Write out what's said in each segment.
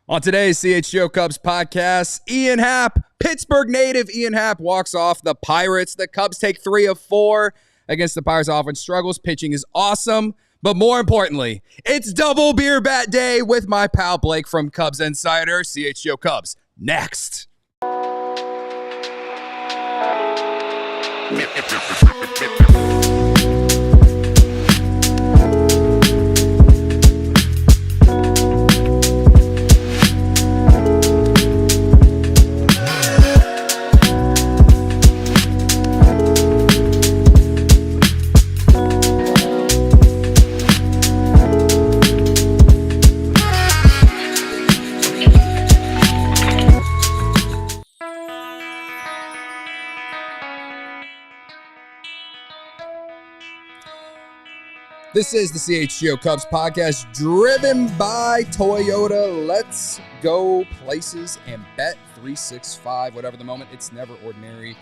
On today's CHGO Cubs podcast, Ian Happ, Pittsburgh native Ian Happ walks off the Pirates. The Cubs take 3 of 4 against the Pirates. Offense struggles. Pitching is awesome. But more importantly, it's double beer bat day with my pal Blake from Cubs Insider. CHGO Cubs next. This is the CHGO Cubs podcast driven by Toyota. Let's go places and bet 365. Whatever the moment, it's never ordinary.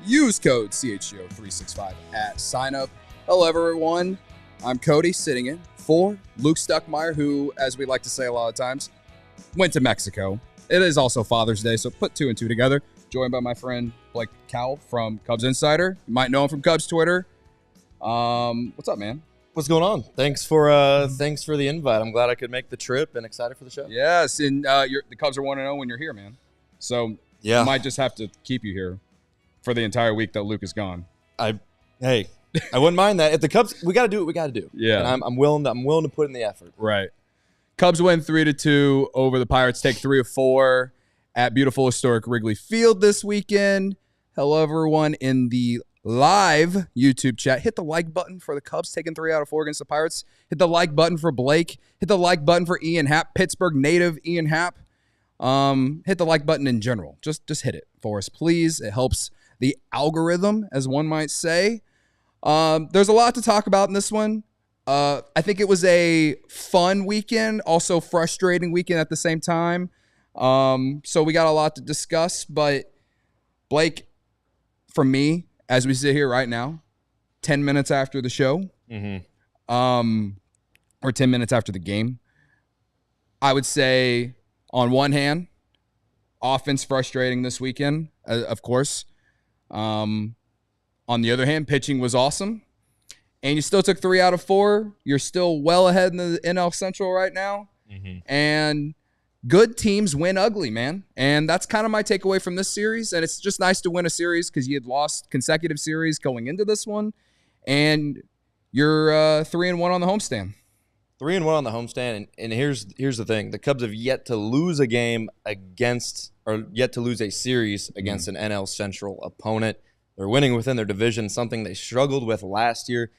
Use code CHGO365 at sign up. Hello, everyone. I'm Cody, sitting in for Luke Stuckmeyer, who, as we like to say a lot of times, went to Mexico. It is also Father's Day, so put 2 and 2 together. Joined by my friend Blake Cowell from Cubs Insider. You might know him from Cubs Twitter. What's up, man? What's going on? Thanks for the invite. I'm glad I could make the trip and excited for the show. Yes, and the Cubs are 1-0 when you're here, man. So yeah, I might just have to keep you here for the entire week that Luke is gone. I wouldn't mind that. If the Cubs, we got to do what we got to do. Yeah, and I'm willing to put in the effort. Right. Cubs win 3-2 over the Pirates. Take 3 of 4 at beautiful historic Wrigley Field this weekend. Hello, everyone in the live YouTube chat. Hit the like button for the Cubs taking 3 out of 4 against the Pirates. Hit the like button for Blake. Hit the like button for Ian Happ, Pittsburgh native Ian Happ. Hit the like button in general. Just hit it for us, please. It helps the algorithm, as one might say. There's a lot to talk about in this one. I think it was a fun weekend, also frustrating weekend at the same time. So we got a lot to discuss, but Blake, for me, as we sit here right now, 10 minutes after the show, or 10 minutes after the game, I would say, on one hand, offense frustrating this weekend, of course. On the other hand, pitching was awesome. And you still took 3 out of 4. You're still well ahead in the NL Central right now. And good teams win ugly, man. And that's kind of my takeaway from this series. And it's just nice to win a series because you had lost consecutive series going into this one. And you're 3-1 on the homestand. 3-1 on the homestand. And here's the thing. The Cubs have yet to lose a game yet to lose a series against an NL Central opponent. They're winning within their division, something they struggled with last year.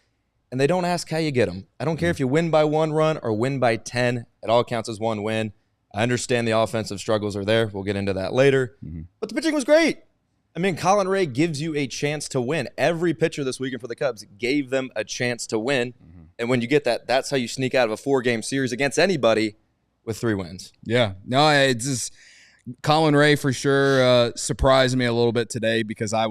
And they don't ask how you get them. I don't care if you win by 1 run or win by 10. It all counts as 1 win. I understand the offensive struggles are there. We'll get into that later. But the pitching was great. I mean, Colin Ray gives you a chance to win. Every pitcher this weekend for the Cubs gave them a chance to win. And when you get that, that's how you sneak out of a 4-game series against anybody with 3 wins. Yeah. No, it's just Colin Ray for sure surprised me a little bit today because I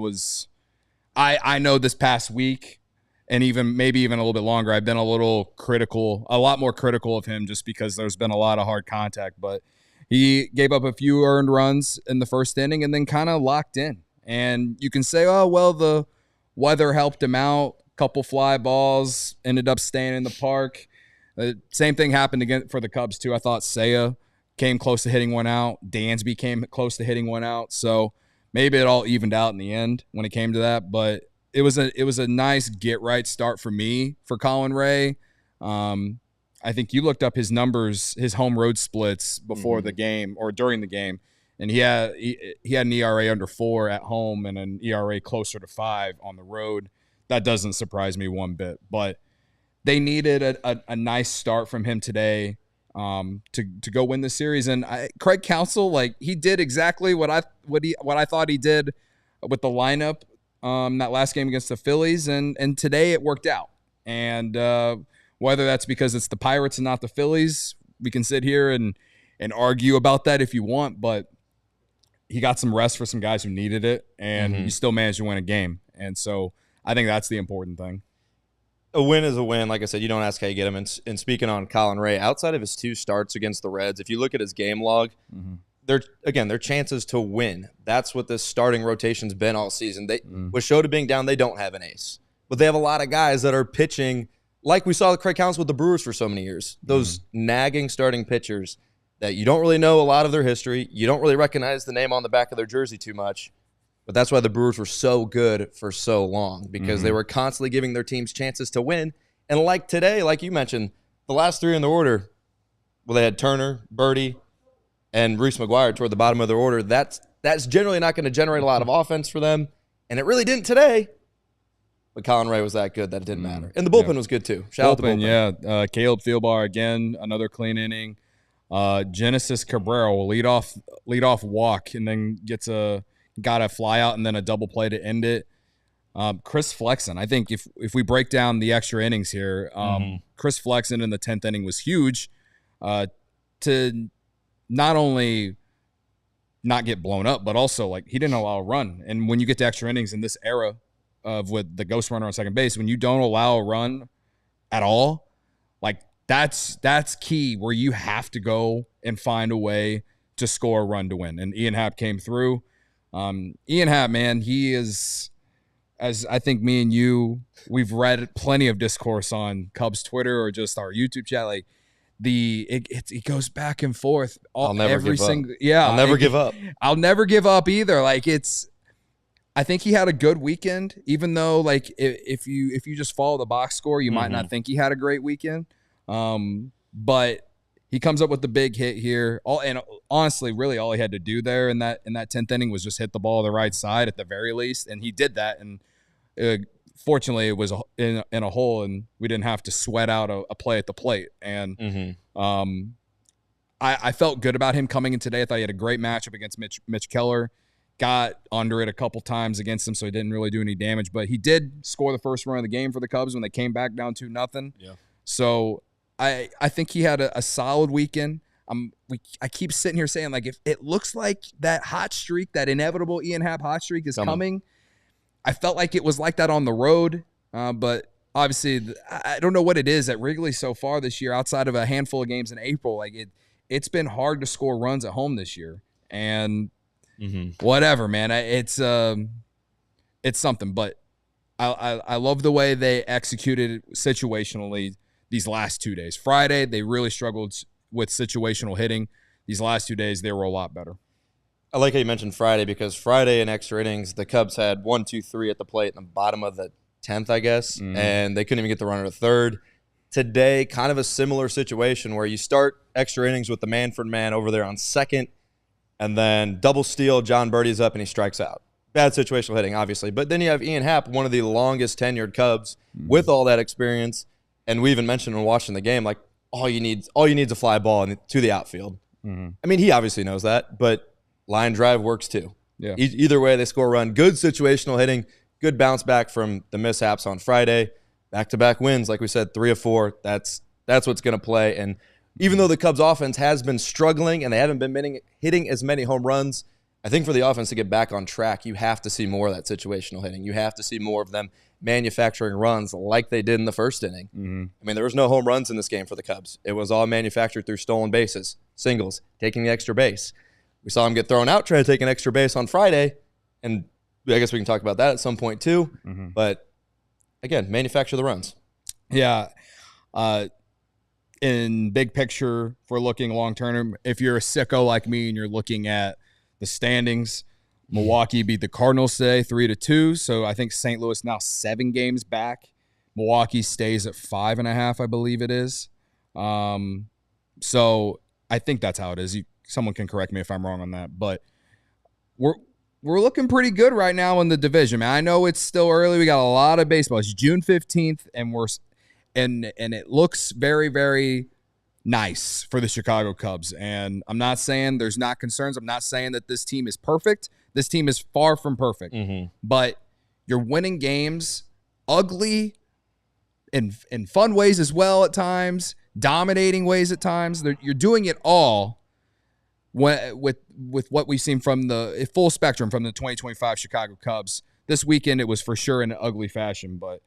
know this past week and maybe even a little bit longer, I've been a lot more critical of him just because there's been a lot of hard contact. But he gave up a few earned runs in the first inning and then kind of locked in. And you can say, oh, well, the weather helped him out. Couple fly balls, ended up staying in the park. Same thing happened again for the Cubs, too. I thought Seiya came close to hitting one out. Dansby came close to hitting one out. So maybe it all evened out in the end when it came to that. But it was a nice get-right start for me for Colin Ray. I think you looked up his numbers, his home road splits before the game or during the game, and he had an ERA under 4 at home and an ERA closer to 5 on the road. That doesn't surprise me one bit. But they needed a nice start from him today to go win the series. And Craig Counsell, he did exactly what I thought he did with the lineup. That last game against the Phillies, and today it worked out. And whether that's because it's the Pirates and not the Phillies, we can sit here and argue about that if you want, but he got some rest for some guys who needed it, and you still managed to win a game. And so I think that's the important thing. A win is a win. Like I said, you don't ask how you get him. And speaking on Colin Ray, outside of his 2 starts against the Reds, if you look at his game log, they're chances to win. That's what this starting rotation's been all season. With Shota being down, they don't have an ace. But they have a lot of guys that are pitching like we saw Craig Counsell with the Brewers for so many years. Those nagging starting pitchers that you don't really know a lot of their history. You don't really recognize the name on the back of their jersey too much. But that's why the Brewers were so good for so long, because they were constantly giving their teams chances to win. And like today, like you mentioned, the last 3 in the order, well, they had Turner, Birdie, and Reese McGuire toward the bottom of their order. That's generally not going to generate a lot of offense for them, and it really didn't today. But Colin Ray was that good that it didn't matter. And the bullpen was good too. Shout out to the bullpen. Yeah. Caleb Thielbar again, another clean inning. Genesis Cabrera will lead off walk and then got a fly out and then a double play to end it. Chris Flexen, I think if we break down the extra innings here, Chris Flexen in the 10th inning was huge to not only not get blown up, but also like he didn't allow a run. And when you get to extra innings in this era of with the ghost runner on second base, when you don't allow a run at all, like that's key, where you have to go and find a way to score a run to win. And Ian Happ came through. Ian Happ, man, he is, as I think me and you, we've read plenty of discourse on Cubs Twitter or just our YouTube chat. Like it goes back and forth. I'll never give up. I'll never give up. I'll never give up either. Like I think he had a good weekend, even though like if you just follow the box score, you might not think he had a great weekend. But he comes up with the big hit here. And honestly, really all he had to do there in that 10th inning was just hit the ball the right side at the very least, and he did that. And fortunately, it was in a hole, and we didn't have to sweat out a play at the plate. And I felt good about him coming in today. I thought he had a great matchup against Mitch Keller. Got under it a couple times against him, so he didn't really do any damage. But he did score the first run of the game for the Cubs when they came back down 2-0. Yeah. So I think he had a solid weekend. I keep sitting here saying, like, if it looks like that hot streak, that inevitable Ian Happ hot streak is coming. I felt like it was like that on the road, but obviously I don't know what it is at Wrigley so far this year, outside of a handful of games in April. Like it's been hard to score runs at home this year, and whatever, man. It's something, but I love the way they executed situationally these last 2 days. Friday, they really struggled with situational hitting. These last 2 days, they were a lot better. I like how you mentioned Friday, because Friday in extra innings, the Cubs had 1, 2, 3 at the plate in the bottom of the 10th, I guess, and they couldn't even get the runner to third. Today, kind of a similar situation where you start extra innings with the Manfred man over there on second, and then double steal, John Birdie's up, and he strikes out. Bad situational hitting, obviously. But then you have Ian Happ, one of the longest tenured Cubs, with all that experience. And we even mentioned when watching the game, like, all you need is a fly ball to the outfield. I mean, he obviously knows that, but line drive works too. Yeah. Either way, they score a run. Good situational hitting, good bounce back from the mishaps on Friday. Back-to-back wins, like we said, 3 of 4. That's what's going to play. And even though the Cubs offense has been struggling and they haven't been hitting as many home runs, I think for the offense to get back on track, you have to see more of that situational hitting. You have to see more of them manufacturing runs like they did in the first inning. I mean, there was no home runs in this game for the Cubs. It was all manufactured through stolen bases, singles, taking the extra base. We saw him get thrown out trying to take an extra base on Friday, and I guess we can talk about that at some point too. But again, manufacture the runs. Yeah. In big picture, if we're looking long term, if you're a sicko like me and you're looking at the standings, Milwaukee beat the Cardinals today 3-2. So I think St. Louis now 7 games back. Milwaukee stays at 5.5, I believe it is. So I think that's how it is. Someone can correct me if I'm wrong on that, but we're looking pretty good right now in the division, man. I know it's still early. We got a lot of baseball. It's June 15th, and it looks very, very nice for the Chicago Cubs. And I'm not saying there's not concerns. I'm not saying that this team is perfect. This team is far from perfect. But you're winning games ugly in fun ways as well at times, dominating ways at times. You're doing it all with what we've seen from the full spectrum from the 2025 Chicago Cubs. This weekend, it was for sure in an ugly fashion, but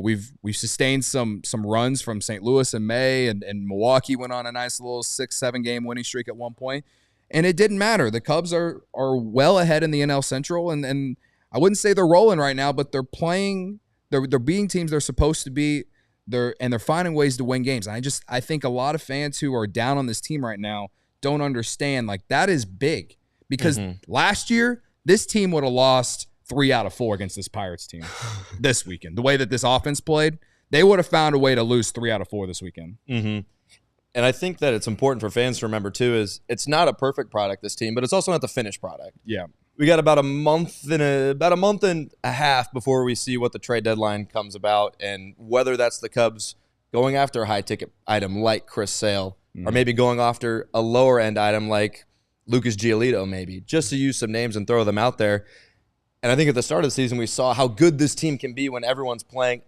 we've sustained some runs from St. Louis in May, and Milwaukee went on a nice little 6-7 game winning streak at one point, and it didn't matter. The Cubs are well ahead in the NL Central, and I wouldn't say they're rolling right now, but they're playing. They're beating teams they're supposed to be. They're finding ways to win games. And I think a lot of fans who are down on this team right now don't understand, like, that is big, because last year this team would have lost 3 out of 4 against this Pirates team this weekend. The way that this offense played, they would have found a way to lose 3 out of 4 this weekend. And I think that it's important for fans to remember, too, is it's not a perfect product, this team, but it's also not the finished product. Yeah. We got about a month and a half before we see what the trade deadline comes about, and whether that's the Cubs going after a high-ticket item like Chris Sale, or maybe going after a lower-end item like Lucas Giolito, maybe, just to use some names and throw them out there. And I think at the start of the season, we saw how good this team can be when everyone's playing,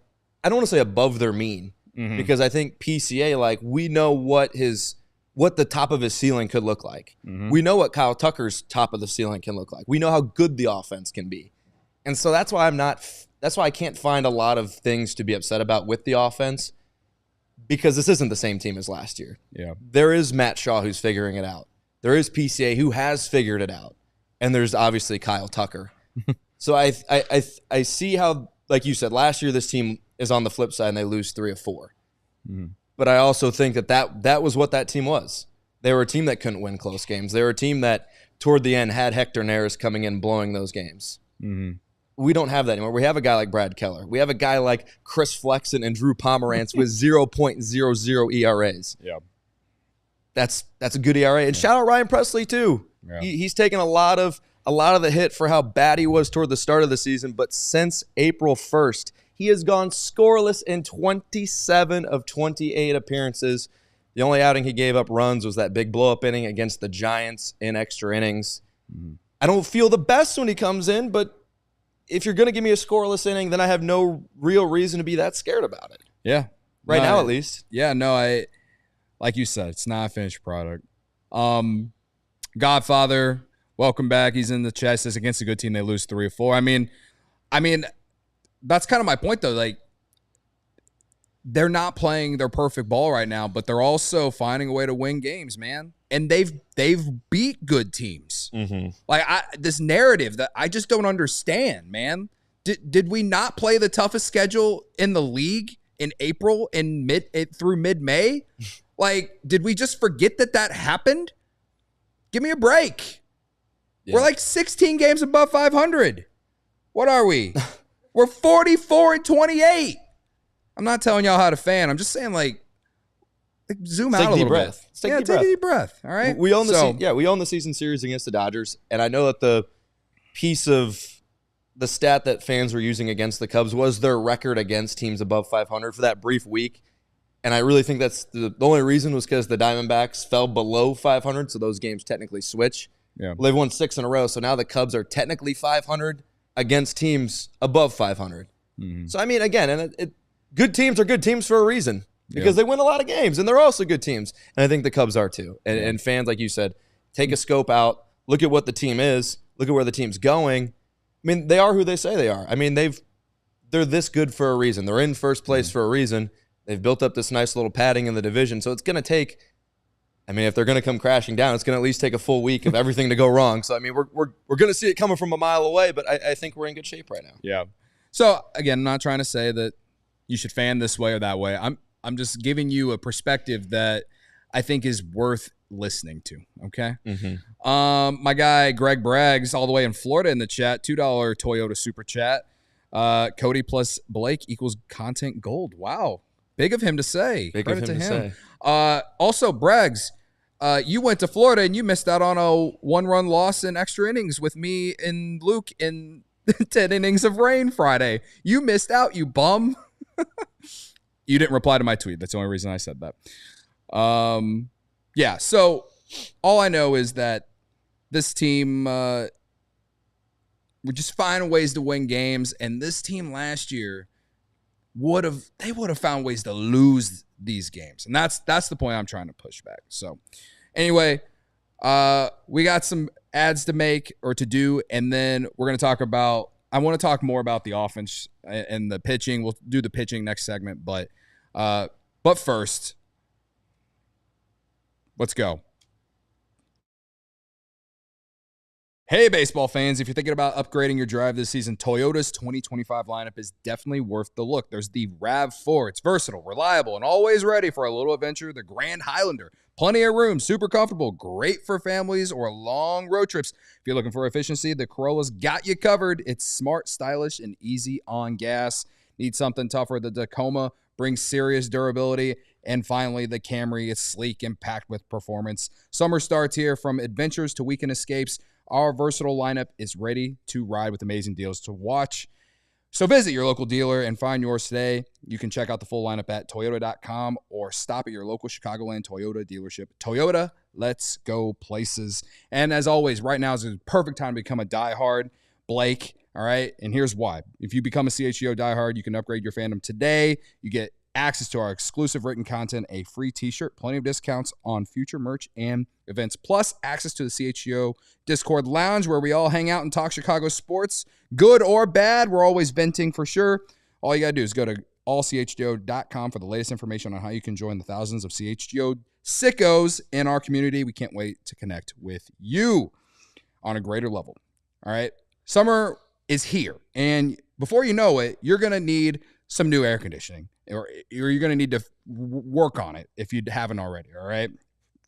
I don't want to say above their mean, because I think PCA, like, we know what the top of his ceiling could look like. We know what Kyle Tucker's top of the ceiling can look like. We know how good the offense can be. And so that's why I can't find a lot of things to be upset about with the offense, because this isn't the same team as last year. Yeah. There is Matt Shaw who's figuring it out. There is PCA who has figured it out. And there's obviously Kyle Tucker. So I see how, like you said, last year this team is on the flip side and they lose 3 of 4. But I also think that was what that team was. They were a team that couldn't win close games. They were a team that, toward the end, had Hector Neris coming in blowing those games. We don't have that anymore. We have a guy like Brad Keller. We have a guy like Chris Flexen and Drew Pomerantz with 0.00 ERAs. Yeah. That's a good ERA. And shout out Ryan Presley, too. Yeah. He's taken a lot of the hit for how bad he was toward the start of the season, but since April 1st, he has gone scoreless in 27 of 28 appearances. The only outing he gave up runs was that big blow-up inning against the Giants in extra innings. I don't feel the best when he comes in, but if you're going to give me a scoreless inning, then I have no real reason to be that scared about it. Yeah. Right now, at least. Yeah, no, like you said, it's not a finished product. Godfather, welcome back. He's in the chat. Says against a good team, they lose 3 of 4. I mean, that's kind of my point, though. Like, they're not playing their perfect ball right now, but they're also finding a way to win games, man. And they've beat good teams. Like, this narrative that I just don't understand, man. Did we not play the toughest schedule in the league in April and through mid-May? Like, did we just forget that happened? Give me a break. Yeah. We're like 16 games above 500. What are we? We're 44-28. I'm not telling y'all how to fan. I'm just saying, like zoom out a little bit. Take a deep breath. All right. We own the season series against the Dodgers, and I know that the piece of the stat that fans were using against the Cubs was their record against teams above 500 for that brief week. And I really think that's the only reason was because the Diamondbacks fell below 500, so those games technically switch. Yeah. Well, they've won 6 in a row, so now the Cubs are technically 500 against teams above 500. So, I mean, again, and good teams are good teams for a reason because they win a lot of games, and they're also good teams. And I think the Cubs are too. And fans, like you said, take a scope out, look at what the team is, look at where the team's going. I mean, they are who they say they are. I mean, they're this good for a reason. They're in first place for a reason. They've built up this nice little padding in the division. So it's going to take, I mean, if they're going to come crashing down, it's going to at least take a full week of everything to go wrong. So, I mean, we're going to see it coming from a mile away, but I think we're in good shape right now. Yeah. So, again, I'm not trying to say that you should fan this way or that way. I'm just giving you a perspective that I think is worth listening to, okay? My guy, Greg Braggs, all the way in Florida in the chat, $2 Toyota Super Chat. Cody plus Blake equals content gold. Wow. Big of him to say. Credit to him. Also, Braggs, you went to Florida and you missed out on a 1-run loss in extra innings with me and Luke in 10 innings of rain Friday. You missed out, you bum. You didn't reply to my tweet. That's the only reason I said that. Yeah, so all I know is that this team would just find ways to win games, and this team last year would have found ways to lose these games. And that's the point I'm trying to push back. So anyway, we got some ads to make or to do, and then we're going to talk about I want to talk more about the offense and the pitching. We'll do the pitching next segment, but first, let's go. Hey, baseball fans, if you're thinking about upgrading your drive this season, Toyota's 2025 lineup is definitely worth the look. There's the RAV4. It's versatile, reliable, and always ready for a little adventure. The Grand Highlander. Plenty of room, super comfortable, great for families or long road trips. If you're looking for efficiency, the Corolla's got you covered. It's smart, stylish, and easy on gas. Need something tougher? The Tacoma brings serious durability. And finally, the Camry is sleek and packed with performance. Summer starts here. From adventures to weekend escapes, our versatile lineup is ready to ride with amazing deals to watch. So visit your local dealer and find yours today. You can check out the full lineup at Toyota.com or stop at your local Chicagoland Toyota dealership. Toyota, let's go places. And as always, right now is the perfect time to become a diehard. Blake, all right? And here's why. If you become a CHGO diehard, you can upgrade your fandom today. You get access to our exclusive written content, a free t-shirt, plenty of discounts on future merch and events, plus access to the CHGO Discord Lounge where we all hang out and talk Chicago sports, good or bad. We're always venting for sure. All you got to do is go to allchgo.com for the latest information on how you can join the thousands of CHGO sickos in our community. We can't wait to connect with you on a greater level. All right. Summer is here, and before you know it, you're going to need some new air conditioning, or you're going to need to work on it if you haven't already, all right?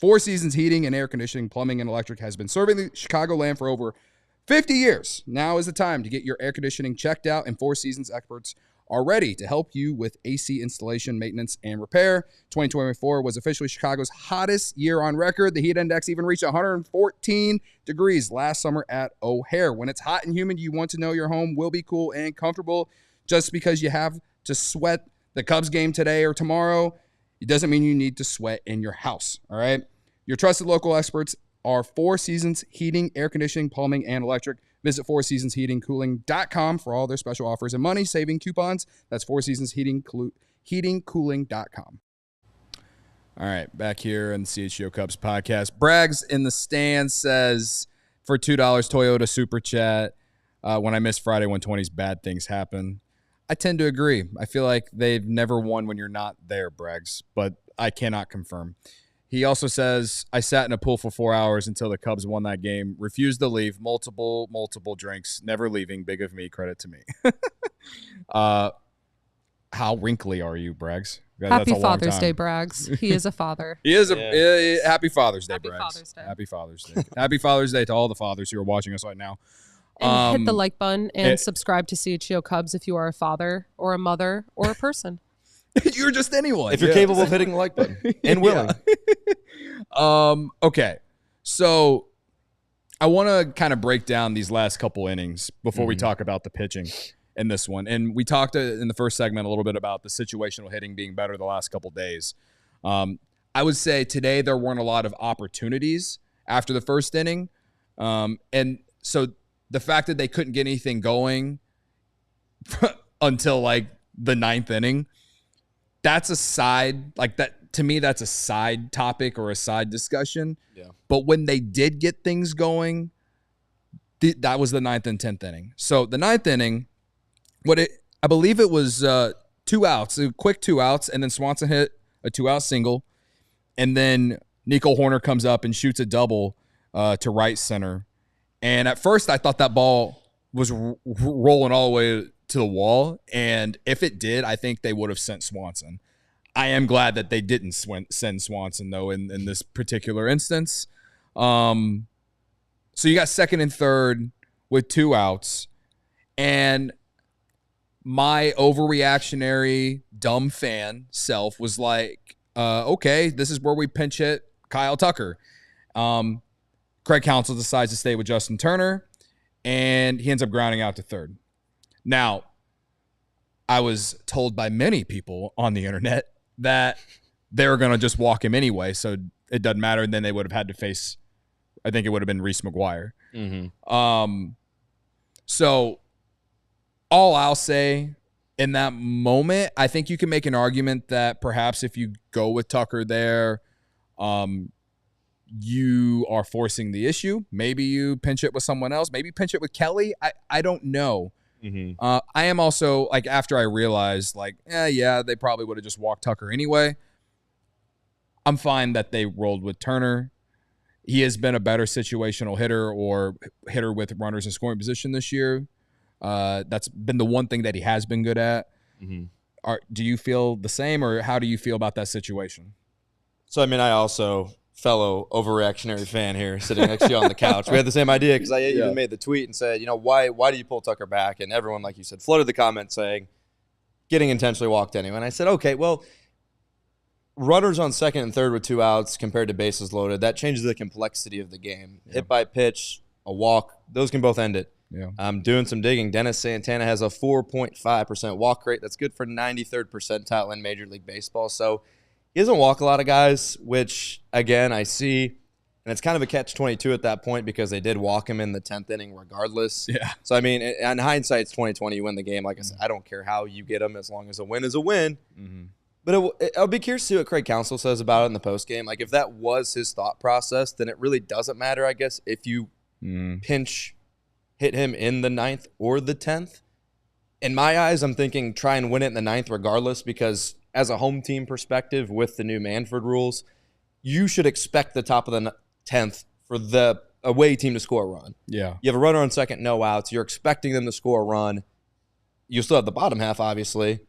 Four Seasons Heating and Air Conditioning, Plumbing, and Electric has been serving the Chicagoland for over 50 years. Now is the time to get your air conditioning checked out, and Four Seasons experts are ready to help you with AC installation, maintenance, and repair. 2024 was officially Chicago's hottest year on record. The heat index even reached 114 degrees last summer at O'Hare. When it's hot and humid, you want to know your home will be cool and comfortable. Just because you have to sweat the Cubs game today or tomorrow, it doesn't mean you need to sweat in your house, all right? Your trusted local experts are Four Seasons Heating, Air Conditioning, Plumbing, and Electric. Visit fourseasonsheatingcooling.com for all their special offers and money-saving coupons. That's fourseasonsheatingcooling.com. All right, back here in the CHGO Cubs podcast. Braggs in the stand says, for $2, Toyota Super Chat, when I miss Friday 120's bad things happen. I tend to agree. I feel like they've never won when you're not there, Braggs, but I cannot confirm. He also says, I sat in a pool for 4 hours until the Cubs won that game. Refused to leave. Multiple drinks. Never leaving. Big of me. Credit to me. How wrinkly are you, Braggs? Happy Father's Day, Braggs. He is a father. He is happy Father's Day, Happy Braggs. Father's Day. Happy Father's Day. Happy Father's Day to all the fathers who are watching us right now. And hit the like button and subscribe to CHGO Cubs if you are a father or a mother or a person. You're just anyone. If you're capable of hitting the like button and willing. Okay. So I want to kind of break down these last couple innings before we talk about the pitching in this one. And we talked in the first segment a little bit about the situational hitting being better the last couple days. I would say today there weren't a lot of opportunities after the first inning. And so the fact that they couldn't get anything going until like the ninth inning, that's a side, like that to me, that's a side topic or a side discussion. Yeah. But when they did get things going, that was the ninth and 10th inning. So the ninth inning, I believe it was 2 outs, a quick 2 outs, and then Swanson hit a 2-out single, and then Nico Hoerner comes up and shoots a double to right center. And at first, I thought that ball was rolling all the way to the wall, and if it did, I think they would have sent Swanson. I am glad that they didn't send Swanson, though, in this particular instance. So you got second and third with 2 outs, and my overreactionary, dumb fan self was like, okay, this is where we pinch hit Kyle Tucker. Craig Counsell decides to stay with Justin Turner, and he ends up grounding out to third. Now, I was told by many people on the internet that they were going to just walk him anyway, so it doesn't matter. And then they would have had to face, I think it would have been Reese McGuire. So all I'll say in that moment, I think you can make an argument that perhaps if you go with Tucker there, you are forcing the issue. Maybe you pinch it with someone else. Maybe pinch it with Kelly. I don't know. I am also, like, after I realized, like, they probably would have just walked Tucker anyway. I'm fine that they rolled with Turner. He has been a better situational hitter or hitter with runners in scoring position this year. That's been the one thing that he has been good at. Do you feel the same, or how do you feel about that situation? So, I mean, I also, fellow overreactionary fan here, sitting next to you on the couch, we had the same idea because I even made the tweet and said, why do you pull Tucker back? And everyone, like you said, flooded the comments saying, getting intentionally walked anyway. And I said, okay, well, runners on second and third with 2 outs compared to bases loaded, that changes the complexity of the game. Hit by pitch, a walk, those can both end it. I'm doing some digging. Dennis Santana has a 4.5% walk rate. That's good for 93rd percentile in Major League Baseball. So he doesn't walk a lot of guys, which, again, I see. And it's kind of a catch-22 at that point because they did walk him in the 10th inning regardless. So, I mean, in hindsight, it's 2020. You win the game. Like I said, I don't care how you get them as long as a win is a win. But I'll be curious to see what Craig Counsell says about it in the postgame. Like, if that was his thought process, then it really doesn't matter, I guess, if you pinch hit him in the 9th or the 10th. In my eyes, I'm thinking try and win it in the 9th regardless, because as a home team perspective with the new Manfred rules, you should expect the top of the 10th for the away team to score a run. You have a runner on second, no outs. You're expecting them to score a run. You still have the bottom half, obviously.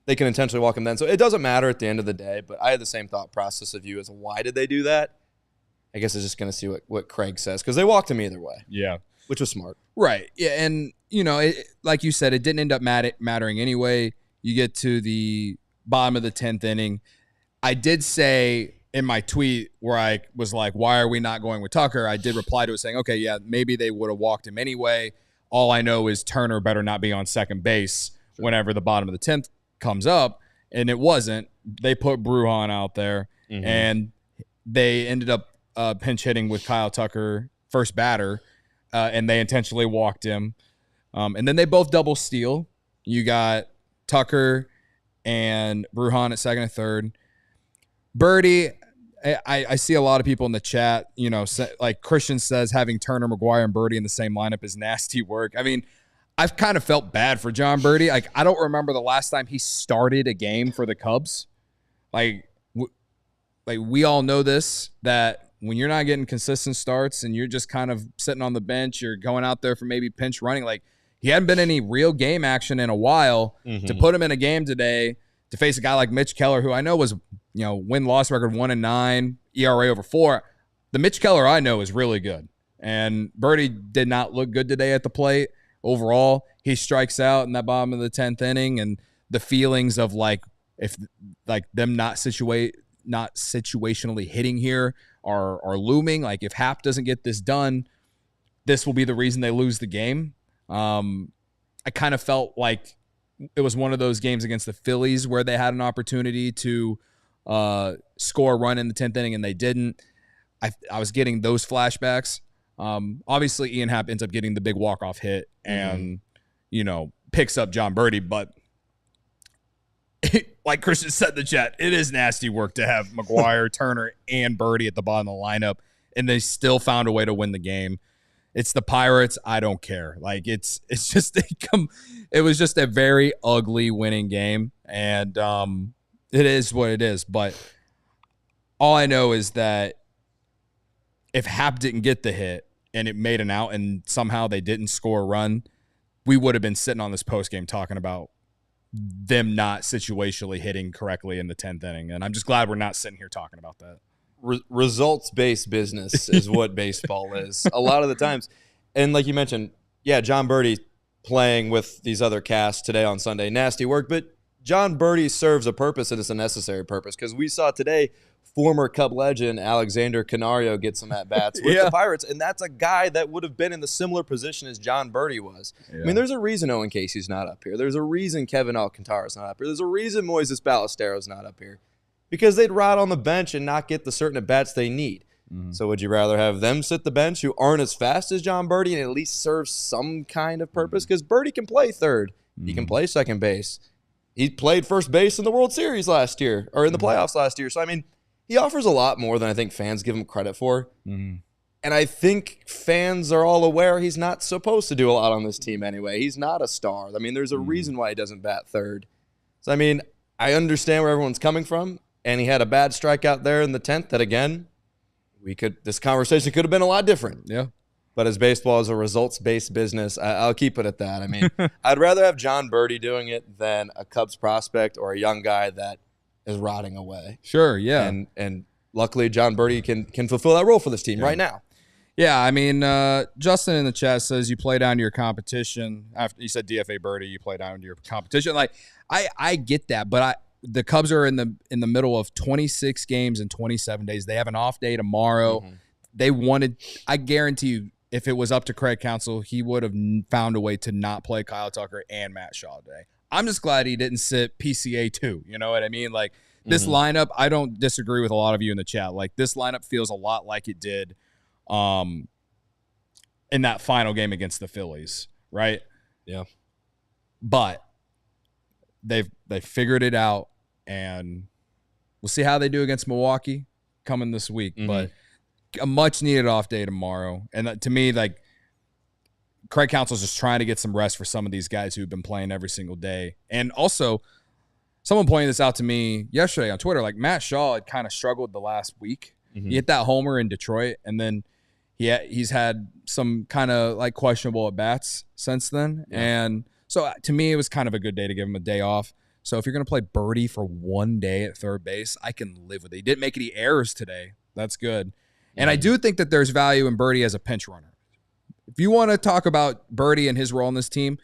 They can intentionally walk him then. So it doesn't matter at the end of the day, but I had the same thought process of you as why did they do that? I guess it's just going to see what Craig says, because they walked him either way. Which was smart. Right. Yeah, and, like you said, it didn't end up mattering anyway. You get to the bottom of the 10th inning. I did say in my tweet where I was like, why are we not going with Tucker? I did reply to it saying, okay, yeah, maybe they would have walked him anyway. All I know is Turner better not be on second base whenever the bottom of the 10th comes up, and it wasn't. They put Brujan out there, and they ended up pinch hitting with Kyle Tucker, first batter, and they intentionally walked him. And then they both double steal. You got Tucker and Brujan at second and third. Birdie, I see a lot of people in the chat, like Christian says, having Turner, McGuire, and Birdie in the same lineup is nasty work. I mean, I've kind of felt bad for John Birdie. Like, I don't remember the last time he started a game for the Cubs. Like we all know this, that when you're not getting consistent starts and you're just kind of sitting on the bench, you're going out there for maybe pinch running. Like, he hadn't been any real game action in a while. To put him in a game today to face a guy like Mitch Keller, who I know was, win-loss record 1-9, ERA over 4. The Mitch Keller I know is really good. And Birdie did not look good today at the plate. Overall, he strikes out in that bottom of the 10th inning, and the feelings of them not situationally hitting here are looming. Like, if Happ doesn't get this done, this will be the reason they lose the game. I kind of felt like it was one of those games against the Phillies where they had an opportunity to score a run in the 10th inning and they didn't. I was getting those flashbacks. Obviously, Ian Happ ends up getting the big walk-off hit and, picks up John Birdie. But like Christian said in the chat, it is nasty work to have McGuire, Turner, and Birdie at the bottom of the lineup, and they still found a way to win the game. It's the Pirates. I don't care. Like, it was just a very ugly winning game, and it is what it is. But all I know is that if Happ didn't get the hit and it made an out and somehow they didn't score a run, we would have been sitting on this postgame talking about them not situationally hitting correctly in the 10th inning. And I'm just glad we're not sitting here talking about that. Results-based business is what baseball is a lot of the times. And like you mentioned, John Birdie playing with these other casts today on Sunday, nasty work. But John Birdie serves a purpose, and it's a necessary purpose, because we saw today former Cub legend Alexander Canario get some at-bats with the Pirates, and that's a guy that would have been in the similar position as John Birdie was. I mean, there's a reason Owen Casey's not up here. There's a reason Kevin Alcantara's not up here. There's a reason Moises Ballesteros not up here, because they'd ride on the bench and not get the certain at-bats they need. So would you rather have them sit the bench who aren't as fast as John Birdie and at least serve some kind of purpose? Because Birdie can play third. He can play second base. He played first base in the World Series last year, or in the playoffs last year. So, I mean, he offers a lot more than I think fans give him credit for. And And I think fans are all aware he's not supposed to do a lot on this team anyway. He's not a star. I mean, there's a reason why he doesn't bat third. So, I mean, I understand where everyone's coming from, and he had a bad strikeout there in the 10th that, again, this conversation could have been a lot different. Yeah. But as baseball is a results-based business, I'll keep it at that. I mean, I'd rather have John Birdie doing it than a Cubs prospect or a young guy that is rotting away. Sure, yeah. And luckily, John Birdie can fulfill that role for this team right now. Yeah, I mean, Justin in the chat says you play down to your competition. After you said DFA Birdie, you play down to your competition. Like, I get that, but the Cubs are in the middle of 26 games in 27 days. They have an off day tomorrow. I guarantee you, if it was up to Craig Counsell, he would have found a way to not play Kyle Tucker and Matt Shaw today. I'm just glad he didn't sit PCA too. You know what I mean? Like, this lineup, I don't disagree with a lot of you in the chat. Like, this lineup feels a lot like it did in that final game against the Phillies, right? Yeah. But they figured it out, and we'll see how they do against Milwaukee coming this week. But a much-needed off day tomorrow. And to me, like, Craig Counsell's just trying to get some rest for some of these guys who've been playing every single day. And also, someone pointed this out to me yesterday on Twitter. Like, Matt Shaw had kind of struggled the last week. He hit that homer in Detroit, and then he's had some kind of like questionable at-bats since then. Yeah. And so to me, it was kind of a good day to give him a day off. So if you're going to play Birdie for one day at third base, I can live with it. He didn't make any errors today. That's good. And I do think that there's value in Birdie as a pinch runner. If you want to talk about Birdie and his role in this team,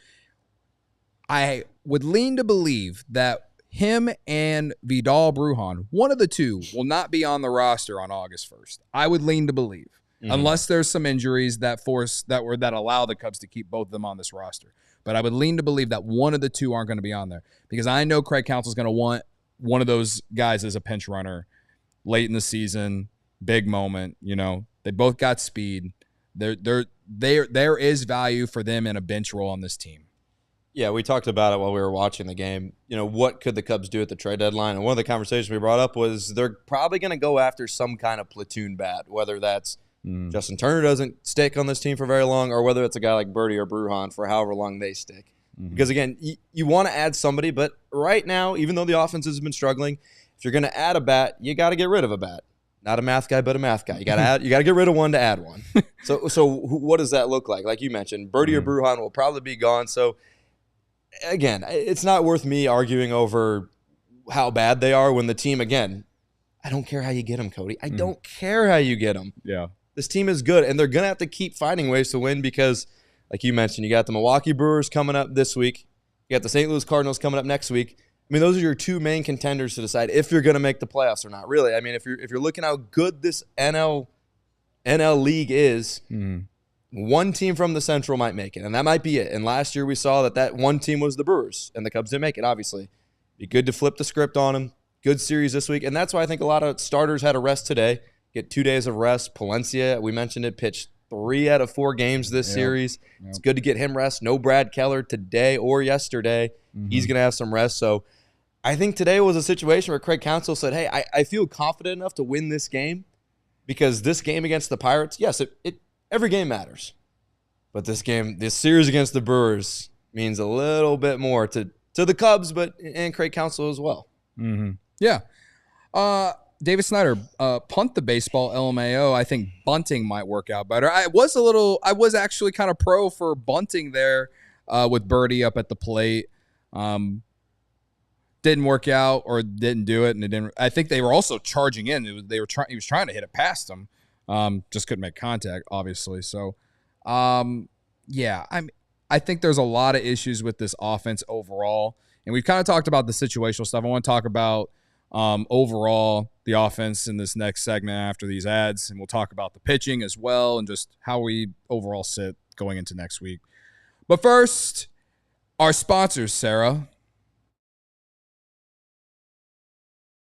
I would lean to believe that him and Vidal Brujan, one of the two, will not be on the roster on August 1st. I would lean to believe, unless there's some injuries that allow the Cubs to keep both of them on this roster. But I would lean to believe that one of the two aren't going to be on there, because I know Craig Counsell's going to want one of those guys as a pinch runner late in the season, big moment. You know, they both got speed. There is value for them in a bench role on this team. Yeah, we talked about it while we were watching the game. You know, what could the Cubs do at the trade deadline? And one of the conversations we brought up was they're probably going to go after some kind of platoon bat, whether that's Justin Turner doesn't stick on this team for very long, or whether it's a guy like Birdie or Brujan for however long they stick. Because, again, you want to add somebody, but right now, even though the offense has been struggling, if you're going to add a bat, you got to get rid of a bat. Not a math guy, but a math guy. You got to get rid of one to add one. So what does that look like? Like you mentioned, Birdie or Brujan will probably be gone. So, again, it's not worth me arguing over how bad they are when the team, again, I don't care how you get them, Cody. I don't care how you get them. Yeah. This team is good, and they're going to have to keep finding ways to win because, like you mentioned, you got the Milwaukee Brewers coming up this week. You got the St. Louis Cardinals coming up next week. I mean, those are your two main contenders to decide if you're going to make the playoffs or not, really. I mean, if you're looking how good this NL league is, one team from the Central might make it, and that might be it. And last year we saw that one team was the Brewers, and the Cubs didn't make it, obviously. Be good to flip the script on them. Good series this week, and that's why I think a lot of starters had a rest today. Get 2 days of rest. Palencia, we mentioned it, pitched 3 out of 4 games this series. Yep. It's good to get him rest. No Brad Keller today or yesterday. He's going to have some rest. So I think today was a situation where Craig Counsell said, hey, I feel confident enough to win this game because this game against the Pirates, yes, every game matters. But this series against the Brewers means a little bit more to the Cubs, and Craig Counsell as well. Yeah. David Snyder, punt the baseball, LMAO. I think bunting might work out better. I was actually kind of pro for bunting there with Birdie up at the plate. Didn't work out or didn't do it, and it didn't. I think they were also charging in. He was trying to hit it past them, just couldn't make contact, obviously. So, yeah, I think there's a lot of issues with this offense overall, and we've kind of talked about the situational stuff. I want to talk about overall the offense in this next segment after these ads, and we'll talk about the pitching as well and just how we overall sit going into next week. But first, our sponsors, Sarah.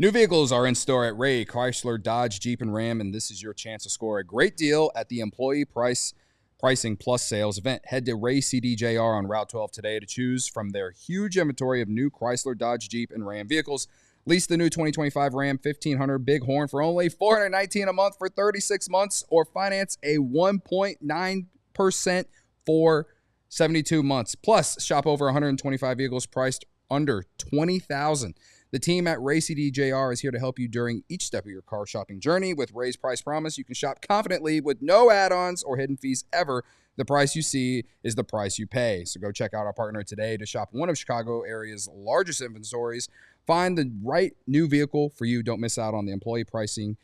New vehicles are in store at Ray, Chrysler, Dodge, Jeep, and Ram, and this is your chance to score a great deal at the Employee Pricing Plus Sales event. Head to Ray CDJR on Route 12 today to choose from their huge inventory of new Chrysler, Dodge, Jeep, and Ram vehicles. Lease the new 2025 Ram 1500 Bighorn for only $419 a month for 36 months, or finance a 1.9% for 72 months. Plus, shop over 125 vehicles priced under $20,000. The team at RaceyDJR is here to help you during each step of your car shopping journey. With Ray's Price Promise, you can shop confidently with no add-ons or hidden fees ever. The price you see is the price you pay. So go check out our partner today to shop one of Chicago area's largest inventories. Find the right new vehicle for you. Don't miss out on the employee pricing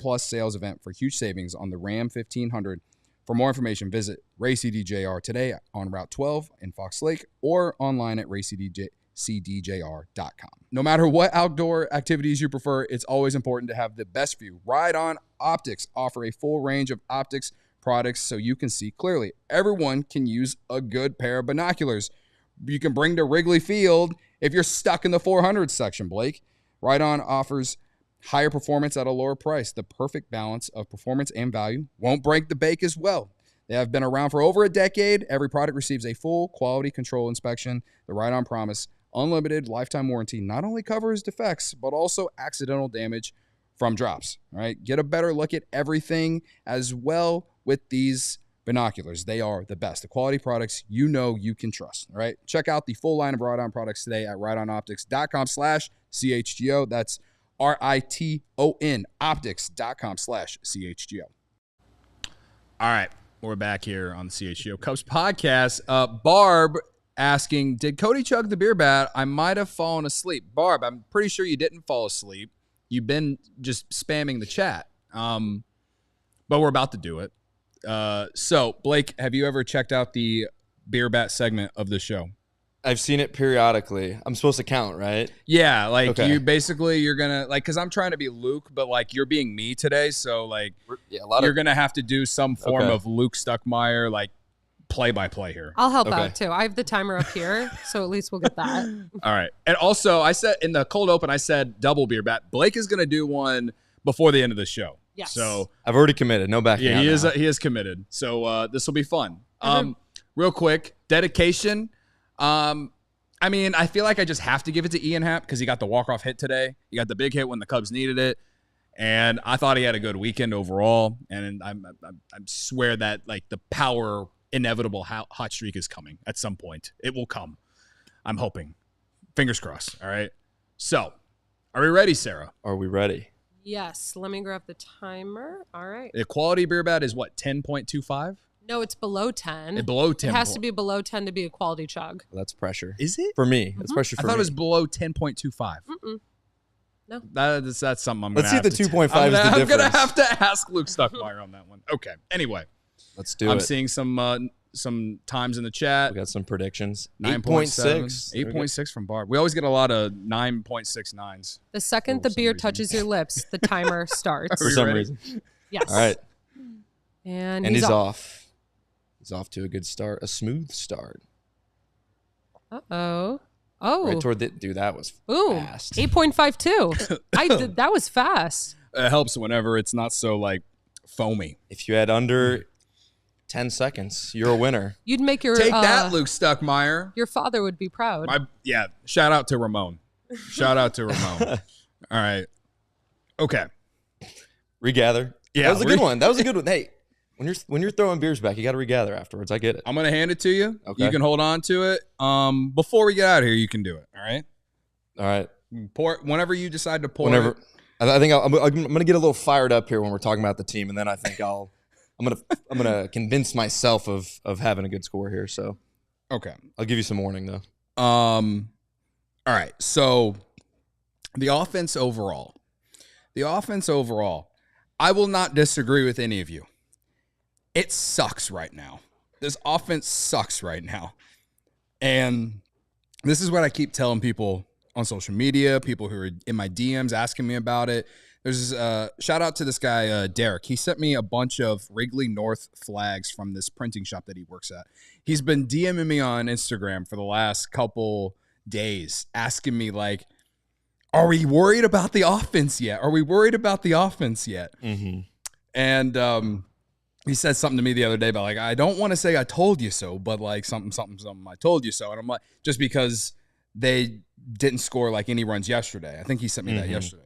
plus sales event for huge savings on the Ram 1500. For more information, visit RaceyDJR today on Route 12 in Fox Lake or online at RaceyDJR.com. No matter what outdoor activities you prefer, it's always important to have the best view. Ride On Optics offer a full range of optics products so you can see clearly. Everyone can use a good pair of binoculars. You can bring to Wrigley Field if you're stuck in the 400 section, Blake. Ride On offers higher performance at a lower price. The perfect balance of performance and value. Won't break the bank as well. They have been around for over a decade. Every product receives a full quality control inspection. The Ride On Promise unlimited lifetime warranty not only covers defects, but also accidental damage from drops. All right, get a better look at everything as well with these binoculars. They are the best. The quality products you know you can trust. All right, check out the full line of Ride On products today at rideonoptics.com/CHGO. That's RITON optics.com/CHGO. All right, we're back here on the CHGO Cubs podcast. Barb asking, did Cody chug the beer bat? I might have fallen asleep. Barb, I'm pretty sure you didn't fall asleep. You've been just spamming the chat. But we're about to do it. So, Blake, have you ever checked out the beer bat segment of the show? I've seen it periodically. I'm supposed to count, right? Yeah, like okay. You're gonna like, because I'm trying to be Luke, but like you're being me today, so like you're gonna have to do some form of Luke Stuckmeyer like play-by-play here. I'll help out too. I have the timer up here, so at least we'll get that. All right, and also I said in the cold open, I said double beer bat. Blake is gonna do one before the end of the show. Yes. So I've already committed. No backing out. Yeah, he is committed. So this will be fun. Real quick, dedication. I mean, I feel like I just have to give it to Ian Happ because he got the walk-off hit today. He got the big hit when the Cubs needed it, and I thought he had a good weekend overall. And I swear that like the power inevitable hot streak is coming at some point. It will come. I'm hoping. Fingers crossed. All right. So, are we ready, Sarah? Are we ready? Yes. Let me grab the timer. All right. The quality beer bat is what, 10.25? No, it's below 10. It's below 10. It has to be below 10 to be a quality chug. Well, that's pressure. Is it? For me. That's pressure for me. I thought it was below 10.25. No. That's something I'm going to have to. Let's see if the 2.5 is the difference. I'm going to have to ask Luke Stuckmeyer on that one. Okay. Anyway. Let's do it. I'm seeing some times in the chat. We got some predictions. 9.6. 8.6 from Barb. We always get a lot of 9.69s. The second the beer touches your lips, the timer starts. For some reason. Yes. All right. And he's off. He's off to a good start, a smooth start. Uh-oh. Oh. Right toward the dude, that was fast. 8.52. That was fast. It helps whenever it's not so like foamy. If you had under 10 seconds, you're a winner. You'd make your Take that, Luke Stuckmeyer. Your father would be proud. Shout out to Ramon. All right. Okay. Regather. Yeah. That was a good one. Hey, when you're throwing beers back, you got to regather afterwards. I get it. I'm going to hand it to you. Okay. You can hold on to it. Before we get out of here, you can do it. All right. All right. Pour whenever you decide to pour. Whenever. I think I'm going to get a little fired up here when we're talking about the team, and then I think I'm gonna convince myself of having a good score here. So, okay, I'll give you some warning though. All right. So, the offense overall, I will not disagree with any of you. It sucks right now. This offense sucks right now, and this is what I keep telling people on social media. People who are in my DMs asking me about it. There's shout out to this guy, Derek. He sent me a bunch of Wrigley North flags from this printing shop that he works at. He's been DMing me on Instagram for the last couple days, asking me like, are we worried about the offense yet? Mm-hmm. And he said something to me the other day about like, I don't want to say I told you so, but like something, I told you so. And I'm like, just because they didn't score like any runs yesterday. I think he sent me that yesterday.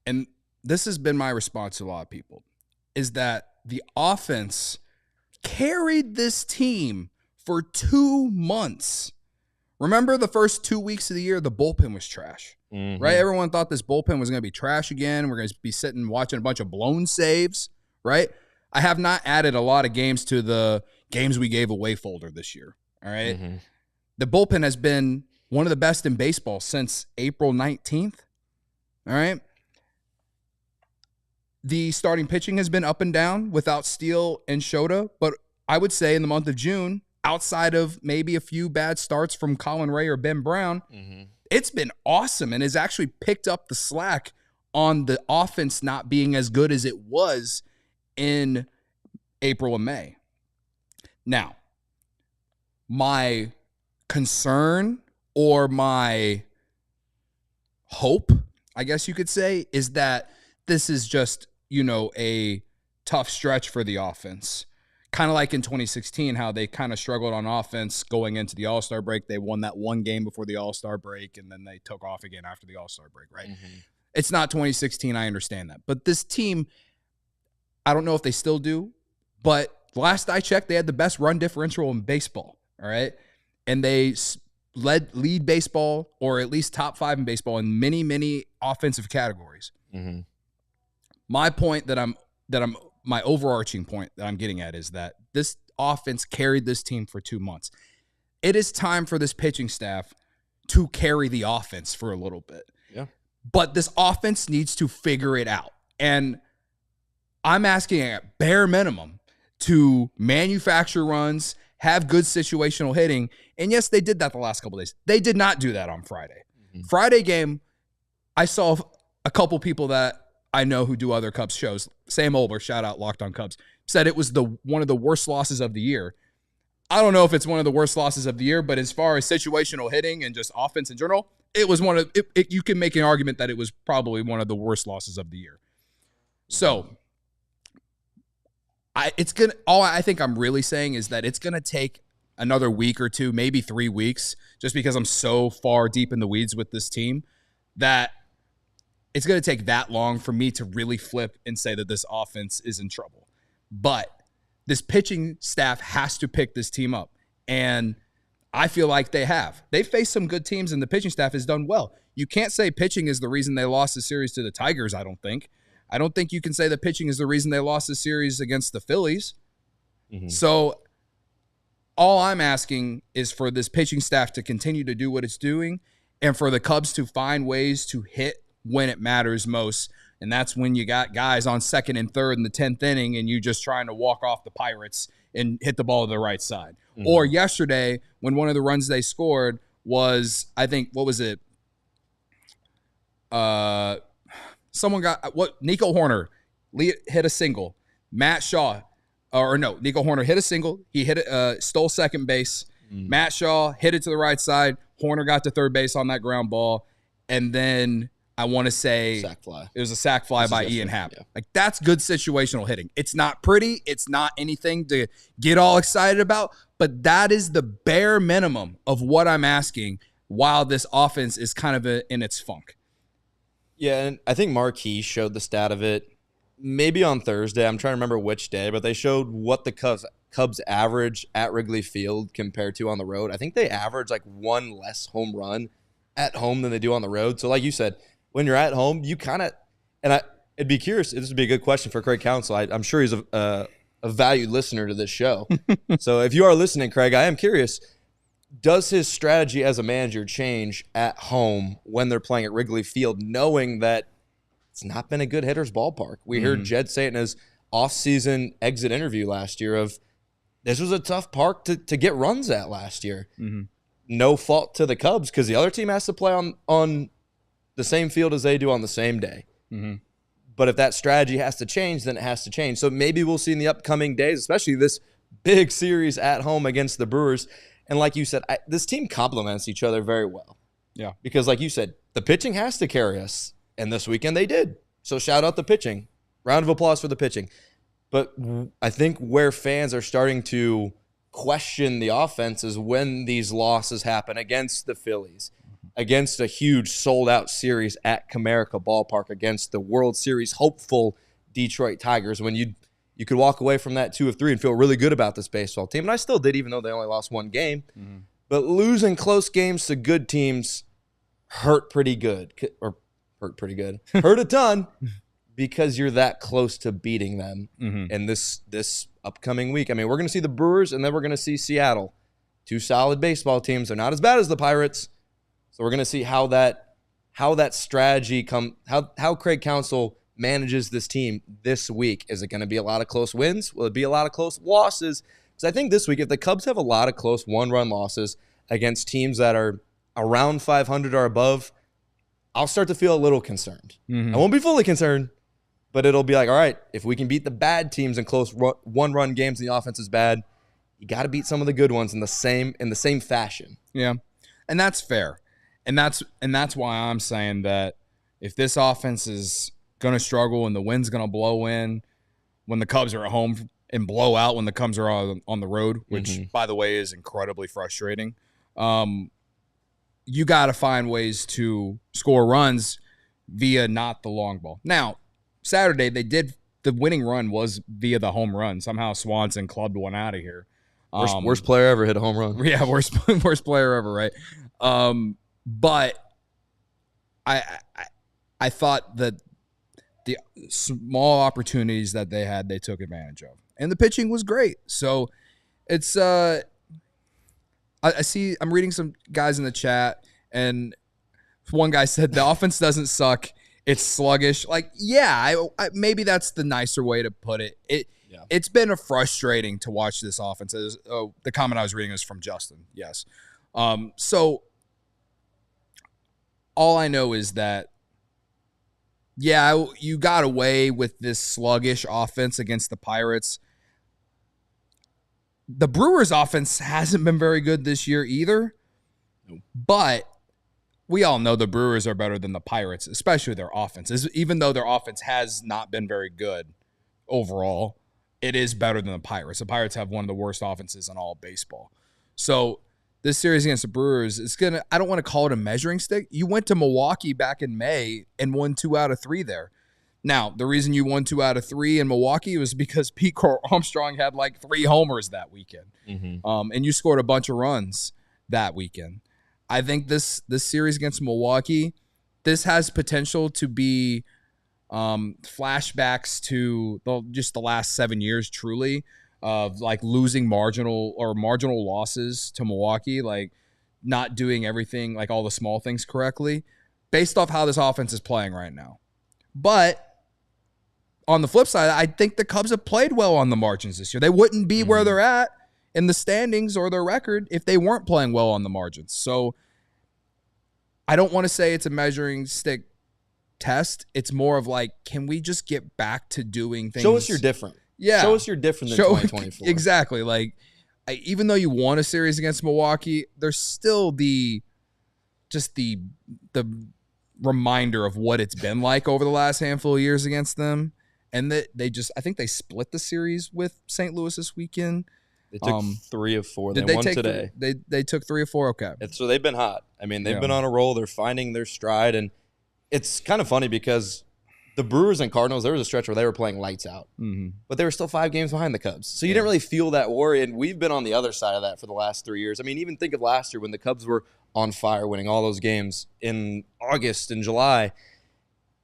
And this has been my response to a lot of people, is that the offense carried this team for 2 months. Remember the first 2 weeks of the year, the bullpen was trash, right? Everyone thought this bullpen was going to be trash again. We're going to be sitting watching a bunch of blown saves, right? I have not added a lot of games to the games we gave away folder this year, all right? The bullpen has been one of the best in baseball since April 19th, all right? The starting pitching has been up and down without Steele and Shota, but I would say in the month of June, outside of maybe a few bad starts from Colin Ray or Ben Brown, it's been awesome and has actually picked up the slack on the offense not being as good as it was in April and May. Now, my concern or my hope, I guess you could say, is that this is just, a tough stretch for the offense. Kind of like in 2016, how they kind of struggled on offense going into the All-Star break. They won that one game before the All-Star break, and then they took off again after the All-Star break, right? It's not 2016, I understand that. But this team, I don't know if they still do, but last I checked, they had the best run differential in baseball, all right? And they lead baseball, or at least top 5 in baseball, in many, many offensive categories. My point my overarching point that I'm getting at is that this offense carried this team for 2 months. It is time for this pitching staff to carry the offense for a little bit. Yeah. But this offense needs to figure it out. And I'm asking at bare minimum to manufacture runs, have good situational hitting. And yes, they did that the last couple of days. They did not do that on Friday. Friday game, I saw a couple people that I know who do other Cubs shows. Sam Olber, shout out Locked on Cubs, said it was one of the worst losses of the year. I don't know if it's one of the worst losses of the year, but as far as situational hitting and just offense in general, it was one of you can make an argument that it was probably one of the worst losses of the year. So I think I'm really saying is that it's gonna take another week or two, maybe 3 weeks, just because I'm so far deep in the weeds with this team that it's going to take that long for me to really flip and say that this offense is in trouble. But this pitching staff has to pick this team up. And I feel like they have. They faced some good teams, and the pitching staff has done well. You can't say pitching is the reason they lost the series to the Tigers, I don't think. I don't think you can say that pitching is the reason they lost the series against the Phillies. So all I'm asking is for this pitching staff to continue to do what it's doing and for the Cubs to find ways to hit when it matters most. And that's when you got guys on second and third in the 10th inning and you just trying to walk off the Pirates and hit the ball to the right side. Or yesterday when one of the runs they scored was, I think, what was it? Someone got Nico Hoerner hit a single. Nico Hoerner hit a single. He hit it, stole second base. Matt Shaw hit it to the right side. Hoerner got to third base on that ground ball. And then I want to say it was a sac fly by Ian Happ. Yeah. Like, that's good situational hitting. It's not pretty. It's not anything to get all excited about, but that is the bare minimum of what I'm asking while this offense is kind of in its funk. Yeah, and I think Marquis showed the stat of it maybe on Thursday. I'm trying to remember which day, but they showed what the Cubs average at Wrigley Field compared to on the road. I think they average like one less home run at home than they do on the road. So like you said, when you're at home, you kind of – and it'd be curious. This would be a good question for Craig Counsell. I'm sure he's a valued listener to this show. So if you are listening, Craig, I am curious, does his strategy as a manager change at home when they're playing at Wrigley Field, knowing that it's not been a good hitter's ballpark? We heard Jed say it in his off-season exit interview last year of this was a tough park to get runs at last year. No fault to the Cubs because the other team has to play on the same field as they do on the same day. But if that strategy has to change, then it has to change. So maybe we'll see in the upcoming days, especially this big series at home against the Brewers. And like you said, this team complements each other very well. Yeah. Because like you said, the pitching has to carry us. And this weekend they did. So shout out the pitching. Round of applause for the pitching. But I think where fans are starting to question the offense is when these losses happen against the Phillies, against a huge sold-out series at Comerica Ballpark, against the World Series hopeful Detroit Tigers, when you could walk away from that 2 of 3 and feel really good about this baseball team. And I still did, even though they only lost one game. Mm-hmm. But losing close games to good teams hurt pretty good. Hurt a ton because you're that close to beating them in this upcoming week. I mean, we're going to see the Brewers, and then we're going to see Seattle. 2 solid baseball teams. They're not as bad as the Pirates. So we're going to see how that strategy how Craig Counsell manages this team this week. Is it going to be a lot of close wins? Will it be a lot of close losses? Because I think this week, if the Cubs have a lot of close one-run losses against teams that are around 500 or above, I'll start to feel a little concerned. I won't be fully concerned, but it'll be like, all right, if we can beat the bad teams in close one-run games and the offense is bad, you got to beat some of the good ones in the same fashion. Yeah, and that's fair. And that's why I'm saying that if this offense is going to struggle and the wind's going to blow in when the Cubs are at home and blow out when the Cubs are on the road, which, by the way, is incredibly frustrating, you got to find ways to score runs via not the long ball. Now, Saturday, the winning run was via the home run. Somehow Swanson clubbed one out of here. Worst player ever hit a home run. Yeah, worst player ever, right? But I thought that the small opportunities that they had, they took advantage of. And the pitching was great. So it's I'm reading some guys in the chat, and one guy said the offense doesn't suck, it's sluggish. Like, yeah, I maybe that's the nicer way to put it. It's been frustrating to watch this offense. The comment I was reading is from Justin. Yes. So all I know is that, yeah, you got away with this sluggish offense against the Pirates. The Brewers' offense hasn't been very good this year either. Nope. But we all know the Brewers are better than the Pirates, especially their offense. Even though their offense has not been very good overall, it is better than the Pirates. The Pirates have one of the worst offenses in all of baseball. So this series against the Brewers, I don't want to call it a measuring stick. You went to Milwaukee back in May and won 2 out of 3 there. Now, the reason you won 2 out of 3 in Milwaukee was because Pete Armstrong had like 3 homers that weekend. And you scored a bunch of runs that weekend. I think this series against Milwaukee, this has potential to be flashbacks to just the last 7 years, truly, of like losing marginal losses to Milwaukee, like not doing everything, like all the small things correctly, based off how this offense is playing right now. But on the flip side, I think the Cubs have played well on the margins this year. They wouldn't be where they're at in the standings or their record if they weren't playing well on the margins. So I don't want to say it's a measuring stick test. It's more of like, can we just get back to doing things? Show us you're different. Yeah. Show us you're different than 2024. Exactly. Like, even though you won a series against Milwaukee, there's still the reminder of what it's been like over the last handful of years against them. And that I think they split the series with St. Louis this weekend. They took 3 of 4. They won today. They took 3 of 4. Okay. So they've been hot. I mean, they've been on a roll. They're finding their stride. And it's kind of funny because the Brewers and Cardinals, there was a stretch where they were playing lights out. But they were still 5 games behind the Cubs. So you didn't really feel that worry. And we've been on the other side of that for the last 3 years. I mean, even think of last year when the Cubs were on fire, winning all those games in August and July.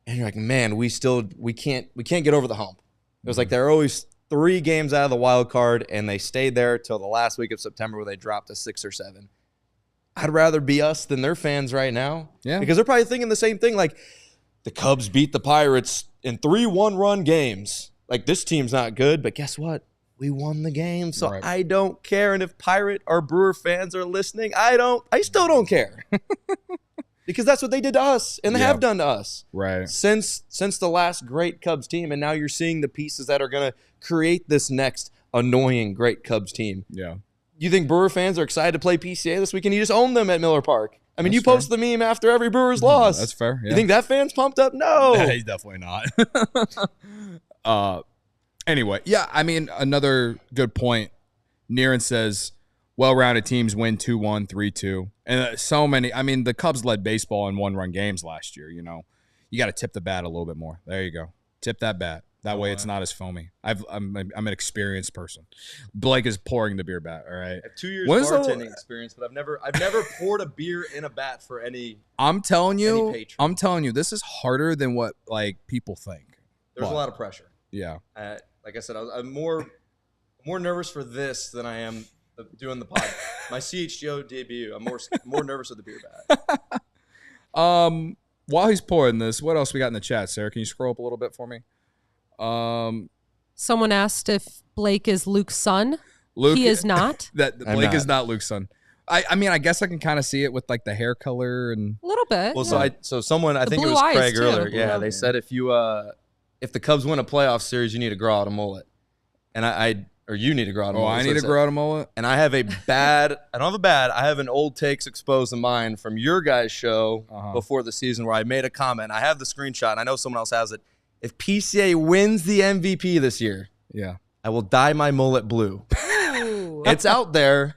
And you're like, man, we can't get over the hump. It was like they're always 3 games out of the wild card, and they stayed there till the last week of September where they dropped to 6 or 7. I'd rather be us than their fans right now. Yeah. Because they're probably thinking the same thing. Like, the Cubs beat the Pirates in 3 one-run games. Like, this team's not good, but guess what? We won the game, so right. I don't care. And if Pirate or Brewer fans are listening, I still don't care. Because that's what they did to us, and they have done to us. Right. Since the last great Cubs team, and now you're seeing the pieces that are going to create this next annoying great Cubs team. Yeah. You think Brewer fans are excited to play PCA this weekend? You just own them at Miller Park. I mean, you post the meme after every Brewers loss. That's fair. Yeah. You think that fan's pumped up? No. He's definitely not. Anyway, yeah, I mean, another good point. Niren says, well-rounded teams win 2-1, 3-2. And so many. I mean, the Cubs led baseball in one-run games last year, you know. You got to tip the bat a little bit more. There you go. Tip that bat. That way it's not as foamy. I'm an experienced person. Blake is pouring the beer bat, all right? I have 2 years bartending experience, but I've never poured a beer in a bat for any I'm telling you, patron. this is harder than what like people think. There's a lot of pressure. Yeah. Like I said, I'm more nervous for this than I am doing the pod. My CHGO debut, I'm more nervous with the beer bat. While he's pouring this, what else we got in the chat, Sarah? Can you scroll up a little bit for me? Someone asked if Blake is Luke's son. Luke, he is not. Blake is not Luke's son. I mean, I guess I can kind of see it with like the hair color and a little bit. Well, yeah. so someone, I think it was Craig earlier. Yeah, they said if the Cubs win a playoff series, you need to grow out a mullet, and or you need to grow out a mullet. I need to grow out a mullet. And I have I have an old takes exposed of mine from your guys' show before the season where I made a comment. I have the screenshot, and I know someone else has it. If PCA wins the MVP this year, I will dye my mullet blue. It's out there,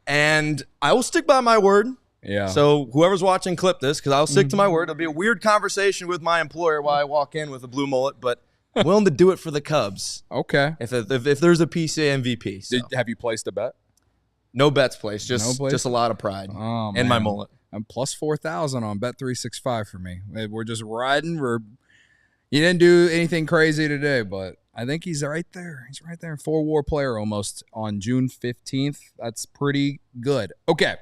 and I will stick by my word. Yeah. So whoever's watching, clip this, because I'll stick to my word. It'll be a weird conversation with my employer while I walk in with a blue mullet, but I'm willing to do it for the Cubs. Okay. If there's a PCA MVP. So. Have you placed a bet? No bets placed. Just a lot of pride in my mullet. I'm plus 4,000 on Bet365 for me. We're just riding. You didn't do anything crazy today, but I think he's right there. He's right there. 4-WAR player almost on June 15th. That's pretty good. Okay.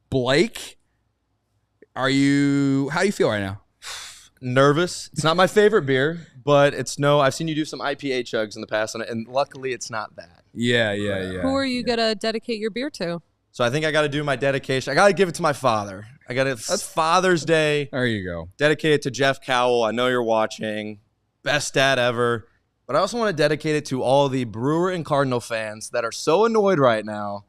Blake, how do you feel right now? Nervous. It's not my favorite beer, but I've seen you do some IPA chugs in the past, and luckily it's not that. Yeah. Who are you going to dedicate your beer to? So I think I got to do my dedication. I got to give it to my father. That's Father's Day. There you go. Dedicate it to Jeff Cowell. I know you're watching. Best dad ever. But I also want to dedicate it to all the Brewer and Cardinal fans that are so annoyed right now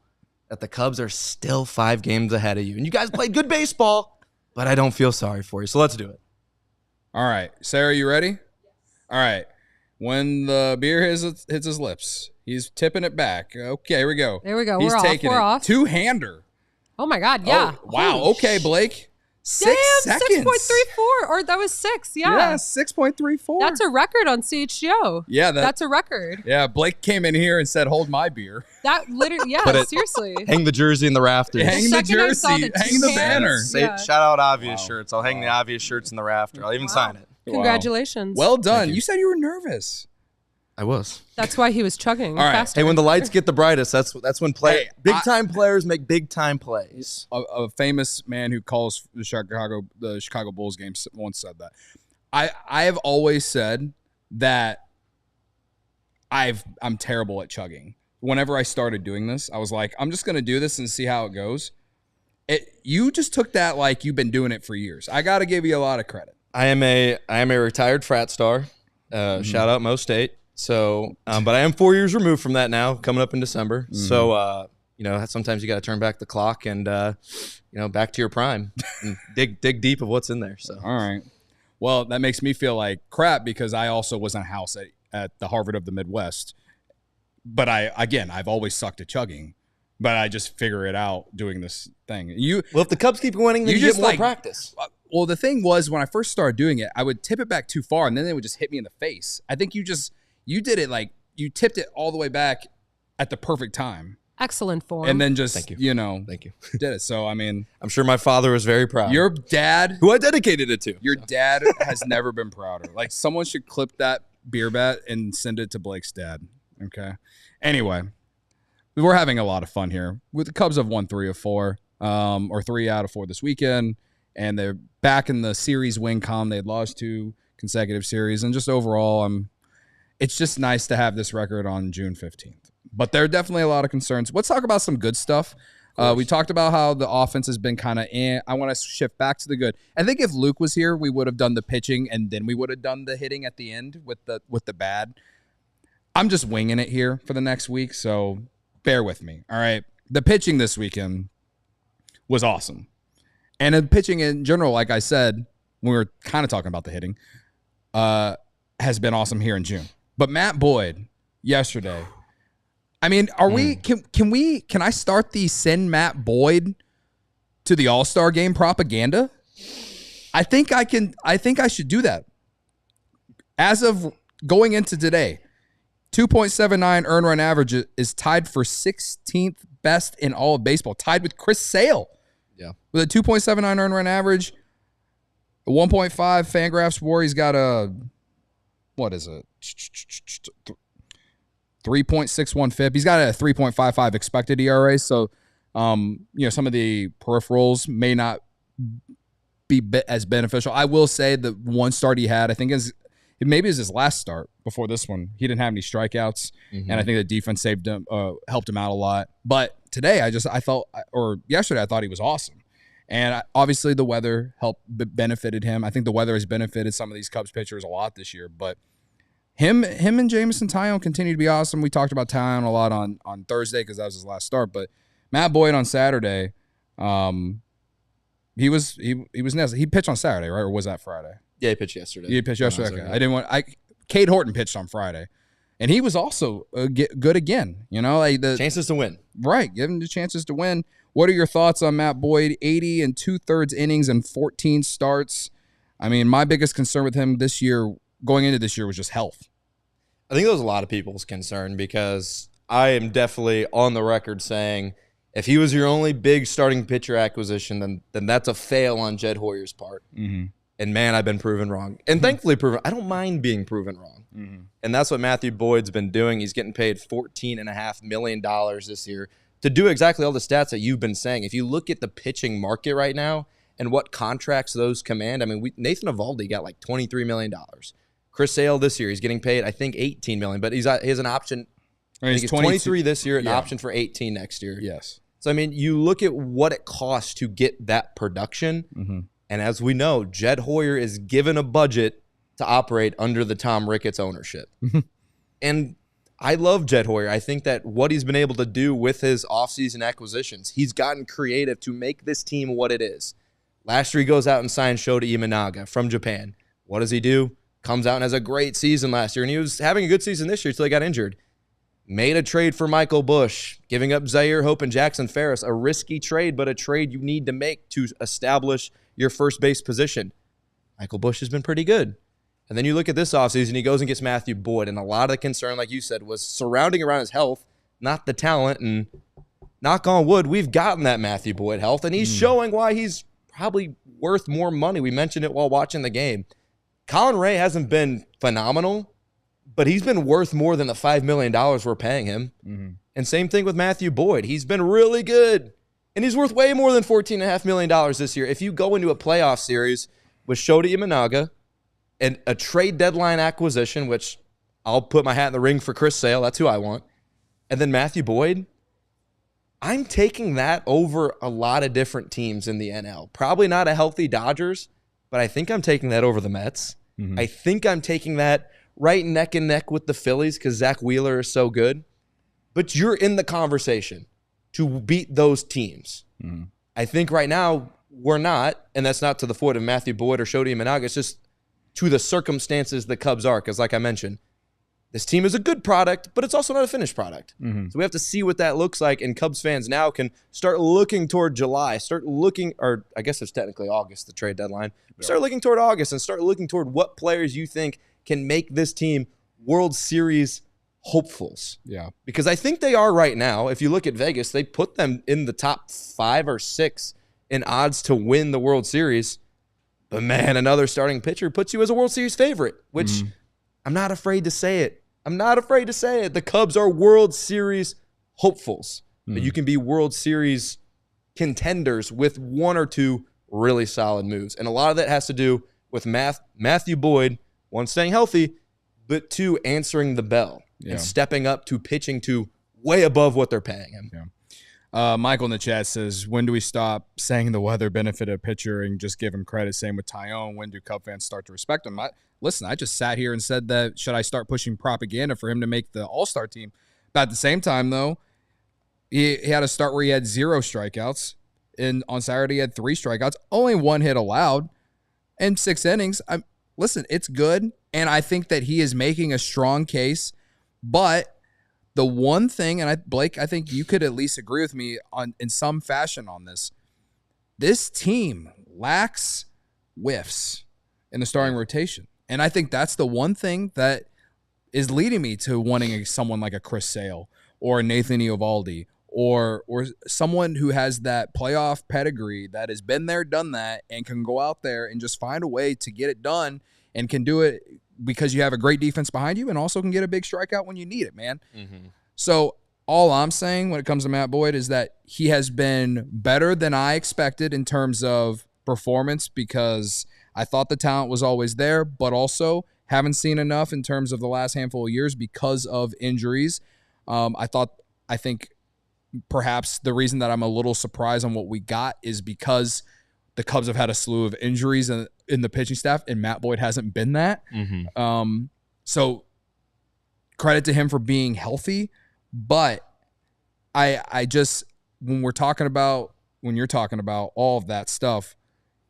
that the Cubs are still 5 games ahead of you. And you guys played good baseball, but I don't feel sorry for you. So let's do it. All right. Sarah, you ready? Yes. All right. When the beer hits his lips, he's tipping it back. Okay, here we go. There we go. He's taking We're off. Two-hander. Oh, my God. Yeah. Oh, wow. Okay, Blake. 6 seconds. 6.34. Or that was 6. Yeah. Yeah, 6.34. That's a record on CHGO. Yeah. That's a record. Yeah, Blake came in here and said, hold my beer. That literally, seriously. Hang the jersey in the rafters. Hang the jersey. Hang the banner. Shout out Obvious Shirts. I'll hang the Obvious Shirts in the rafter. I'll even sign it. Congratulations. Well done. You said you were nervous. I was. That's why he was chugging faster. Hey, when the lights get the brightest, that's when big-time players make big-time plays. A famous man who calls the Chicago Bulls games once said that. I have always said that I'm terrible at chugging. Whenever I started doing this, I was like, I'm just going to do this and see how it goes. You just took that like you've been doing it for years. I got to give you a lot of credit. I am a retired frat star. Shout out Mo State. So, but I am 4 years removed from that now, coming up in December. Mm-hmm. So, sometimes you got to turn back the clock and, back to your prime and dig deep of what's in there. So, all right. Well, that makes me feel like crap because I also was in a house at the Harvard of the Midwest. But I've always sucked at chugging, but I just figure it out doing this thing. If the Cubs keep winning, then you get more practice. Well, the thing was when I first started doing it, I would tip it back too far and then they would just hit me in the face. I think you did it like you tipped it all the way back at the perfect time. Excellent form. And then just, Thank you. Did it. So, I mean. I'm sure my father was very proud. Your dad. Who I dedicated it to. Your dad has never been prouder. Like, someone should clip that beer bat and send it to Blake's dad. Okay. Anyway, we're having a lot of fun here. With the Cubs have won 3 of 4, or 3 out of 4 this weekend. And they're back in the series win column. They had lost 2 consecutive series. And just overall, it's just nice to have this record on June 15th. But there are definitely a lot of concerns. Let's talk about some good stuff. We talked about how the offense has been kind of I want to shift back to the good. I think if Luke was here, we would have done the pitching, and then we would have done the hitting at the end with the bad. I'm just winging it here for the next week, so bear with me. All right. The pitching this weekend was awesome. And the pitching in general, like I said, when we were kind of talking about the hitting, has been awesome here in June. But Matt Boyd, yesterday, I mean, are we? Can I start the send Matt Boyd to the All-Star game propaganda? I think I can. I think I should do that. As of going into today, 2.79 earned run average is tied for 16th best in all of baseball, tied with Chris Sale. Yeah, with a 2.79 earned run average, a 1.5 Fangraphs WAR. He's got a what is it? 3.61 FIP. He's got a 3.55 expected ERA. So, some of the peripherals may not be as beneficial. I will say the one start he had, I think maybe is his last start before this one. He didn't have any strikeouts, and I think the defense saved him, helped him out a lot. But today, yesterday, I thought he was awesome. And obviously, the weather benefited him. I think the weather has benefited some of these Cubs pitchers a lot this year. But him and Jameson Taillon continue to be awesome. We talked about Taillon a lot on Thursday because that was his last start. But Matt Boyd on Saturday, he was nasty. He pitched on Saturday, right? Or was that Friday? Yeah, he pitched yesterday. He pitched yesterday. Okay. Cade Horton pitched on Friday, and he was also good again. Chances to win. Right, give him the chances to win. What are your thoughts on Matt Boyd? 80 and 2/3 innings and 14 starts. I mean, my biggest concern with him this year, going into this year, was just health. I think that was a lot of people's concern because I am definitely on the record saying if he was your only big starting pitcher acquisition, then that's a fail on Jed Hoyer's part. Mm-hmm. And, man, I've been proven wrong. And thankfully proven. I don't mind being proven wrong. Mm-hmm. And that's what Matthew Boyd's been doing. He's getting paid $14.5 million this year to do exactly all the stats that you've been saying. If you look at the pitching market right now and what contracts those command, I mean, Nathan Eovaldi got like $23 million. Chris Sale this year, he's getting paid, I think, $18 million. But he has an option. I think he's 23 this year, an option for 18 next year. Yes. So, I mean, you look at what it costs to get that production. Mm-hmm. And as we know, Jed Hoyer is given a budget to operate under the Tom Ricketts ownership. And I love Jed Hoyer. I think that what he's been able to do with his offseason acquisitions, he's gotten creative to make this team what it is. Last year, he goes out and signs Shota Imanaga from Japan. What does he do? Comes out and has a great season last year. And he was having a good season this year until he got injured. Made a trade for Michael Busch, giving up Zaire Hope and Jackson Ferris. A risky trade, but a trade you need to make to establish your first base position. Michael Busch has been pretty good. And then you look at this offseason, he goes and gets Matthew Boyd. And a lot of the concern, like you said, was surrounding around his health, not the talent. And knock on wood, we've gotten that Matthew Boyd health. And he's showing why he's probably worth more money. We mentioned it while watching the game. Colin Ray hasn't been phenomenal, but he's been worth more than the $5 million we're paying him. Mm-hmm. And same thing with Matthew Boyd. He's been really good. And he's worth way more than $14.5 million this year. If you go into a playoff series with Shota Imanaga and a trade deadline acquisition, which I'll put my hat in the ring for Chris Sale, that's who I want, and then Matthew Boyd, I'm taking that over a lot of different teams in the NL. Probably not a healthy Dodgers, but I think I'm taking that over the Mets. Mm-hmm. I think I'm taking that right neck and neck with the Phillies because Zach Wheeler is so good. But you're in the conversation to beat those teams. Mm-hmm. I think right now we're not, and that's not to the fault of Matthew Boyd or Shota Imanaga. It's just to the circumstances the Cubs are because, like I mentioned, this team is a good product, but it's also not a finished product. Mm-hmm. So we have to see what that looks like, and Cubs fans now can start looking toward July, or I guess it's technically August, the trade deadline. Yeah. Start looking toward August and start looking toward what players you think can make this team World Series hopefuls. Yeah. Because I think they are right now. If you look at Vegas, they put them in the top 5 or 6 in odds to win the World Series. But, man, another starting pitcher puts you as a World Series favorite, which I'm not afraid to say it. The Cubs are World Series hopefuls. But you can be World Series contenders with 1 or 2 really solid moves. And a lot of that has to do with Matthew Boyd, 1, staying healthy, but 2, answering the bell and stepping up to pitching to way above what they're paying him. Yeah. Michael in the chat says, when do we stop saying the weather benefited a pitcher and just give him credit? Same with Taillon. When do Cub fans start to respect him? Listen, I just sat here and said that should I start pushing propaganda for him to make the All-Star team? But at the same time, though, he had a start where he had 0 strikeouts. And on Saturday, he had 3 strikeouts, only 1 hit allowed, and 6 innings. Listen, it's good, and I think that he is making a strong case. But The one thing, and Blake, I think you could at least agree with me in some fashion on this. This team lacks whiffs in the starting rotation. And I think that's the one thing that is leading me to wanting someone like a Chris Sale or Nathan Eovaldi or someone who has that playoff pedigree that has been there, done that, and can go out there and just find a way to get it done and can do it because you have a great defense behind you and also can get a big strikeout when you need it, man. Mm-hmm. So all I'm saying when it comes to Matt Boyd is that he has been better than I expected in terms of performance because I thought the talent was always there, but also haven't seen enough in terms of the last handful of years because of injuries. I think perhaps the reason that I'm a little surprised on what we got is because the Cubs have had a slew of injuries in the pitching staff, and Matt Boyd hasn't been that. Mm-hmm. So credit to him for being healthy, but I just when you're talking about all of that stuff,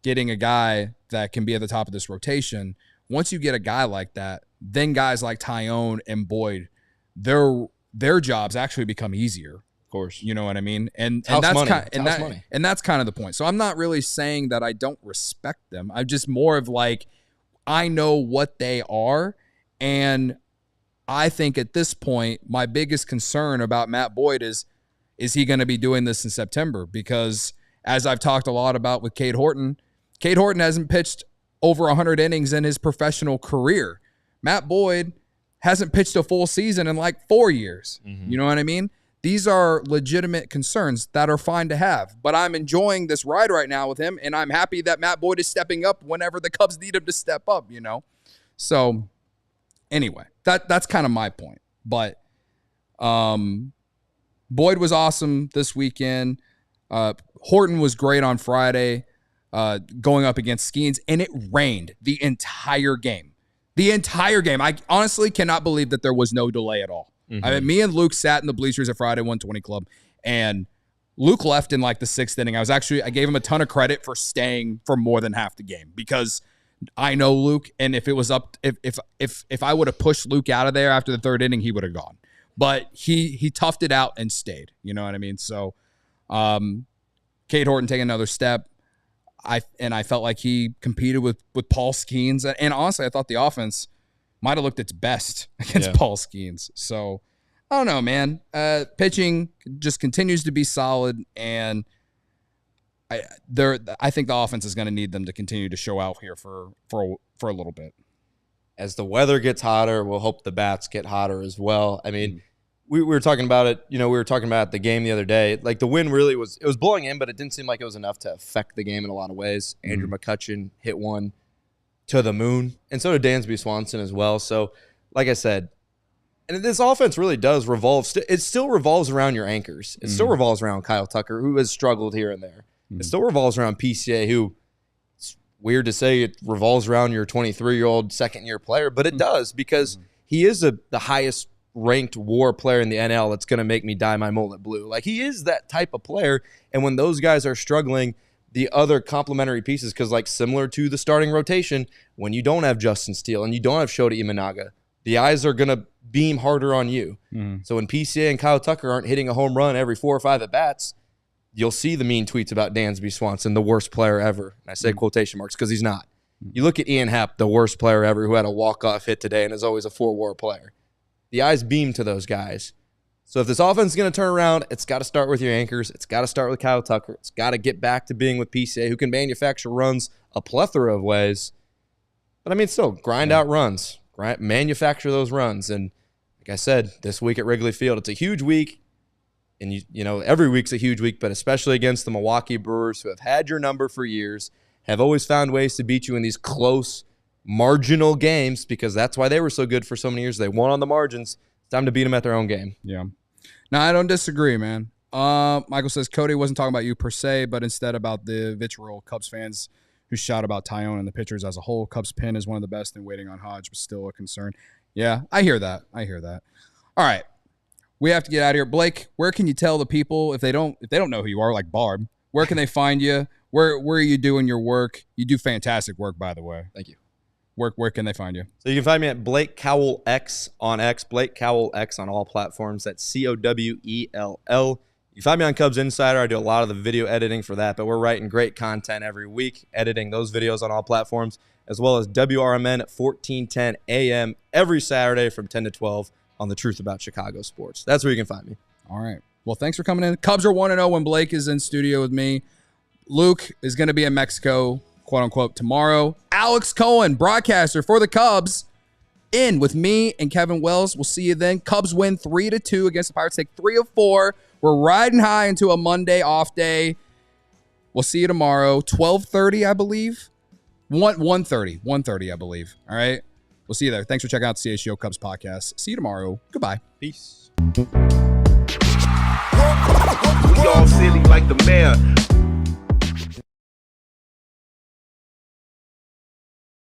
getting a guy that can be at the top of this rotation, once you get a guy like that, then guys like Tyone and Boyd, their jobs actually become easier. Of course. You know what I mean? And that's kind of the point. So I'm not really saying that I don't respect them. I'm just more of like, I know what they are. And I think at this point, my biggest concern about Matt Boyd is he going to be doing this in September? Because as I've talked a lot about with Cade Horton hasn't pitched over 100 innings in his professional career. Matt Boyd hasn't pitched a full season in like 4 years. Mm-hmm. You know what I mean? These are legitimate concerns that are fine to have. But I'm enjoying this ride right now with him, and I'm happy that Matt Boyd is stepping up whenever the Cubs need him to step up, you know? So anyway, that's kind of my point. But Boyd was awesome this weekend. Horton was great on Friday. Going up against Skeens, and it rained the entire game. I honestly cannot believe that there was no delay at all. Mm-hmm. I mean, me and Luke sat in the bleachers at Friday 120 Club, and Luke left in like the 6th inning. I gave him a ton of credit for staying for more than half the game because I know Luke, and if it was up, if I would have pushed Luke out of there after the 3rd inning, he would have gone. But he toughed it out and stayed. You know what I mean? So, Cade Horton taking another step. I felt like he competed with Paul Skeens. And honestly, I thought the offense might have looked its best against Paul Skeens. So, I don't know, man. Pitching just continues to be solid, and I think the offense is going to need them to continue to show out here for a little bit. As the weather gets hotter, we'll hope the bats get hotter as well. I mean, we were talking about it. You know, we were talking about the game the other day. Like, the wind really was blowing in, but it didn't seem like it was enough to affect the game in a lot of ways. Andrew McCutchen hit one to the moon, and so did Dansby Swanson as well. So, like I said, and this offense really does revolve. It still revolves around your anchors. It still revolves around Kyle Tucker, who has struggled here and there. It still revolves around PCA, who, it's weird to say it revolves around your 23-year-old second-year player, but it does because he is the highest ranked WAR player in the NL that's going to make me dye my mullet blue. Like, he is that type of player, and when those guys are struggling, the other complementary pieces, because like similar to the starting rotation, when you don't have Justin Steele and you don't have Shota Imanaga, the eyes are going to beam harder on you. So when PCA and Kyle Tucker aren't hitting a home run every 4 or 5 at-bats, you'll see the mean tweets about Dansby Swanson, the worst player ever. And I say quotation marks because he's not. You look at Ian Happ, the worst player ever, who had a walk-off hit today and is always a 4-WAR player. The eyes beam to those guys. So if this offense is going to turn around, it's got to start with your anchors. It's got to start with Kyle Tucker. It's got to get back to being with PCA, who can manufacture runs a plethora of ways. But, I mean, still, grind out runs. Manufacture those runs. And like I said, this week at Wrigley Field, it's a huge week. And, you know, every week's a huge week, but especially against the Milwaukee Brewers, who have had your number for years, have always found ways to beat you in these close, marginal games, because that's why they were so good for so many years. They won on the margins. It's time to beat them at their own game. Yeah. No, I don't disagree, man. Michael says, Cody wasn't talking about you per se, but instead about the vitriol Cubs fans who shout about Tyone and the pitchers as a whole. Cubs pen is one of the best, and waiting on Hodge was still a concern. Yeah, I hear that. All right. We have to get out of here. Blake, where can you tell the people if they don't know who you are, like Barb, where can they find you? Where are you doing your work? You do fantastic work, by the way. Thank you. Where can they find you? So you can find me at Blake Cowell X on X, Blake Cowell X on all platforms. That's COWELL. You can find me on Cubs Insider. I do a lot of the video editing for that, but we're writing great content every week, editing those videos on all platforms, as well as WRMN at 1410 a.m. every Saturday from 10 to 12 on The Truth About Chicago Sports. That's where you can find me. All right. Well, thanks for coming in. Cubs are 1-0 when Blake is in studio with me. Luke is going to be in Mexico, quote unquote, tomorrow. Alex Cohen, broadcaster for the Cubs, in with me and Kevin Wells. We'll see you then. Cubs win 3-2 against the Pirates. Take 3 of 4. We're riding high into a Monday off day. We'll see you tomorrow, 12:30, I believe. 1:30, I believe. All right. We'll see you there. Thanks for checking out the CHGO Cubs podcast. See you tomorrow. Goodbye. Peace. We all silly like the mayor.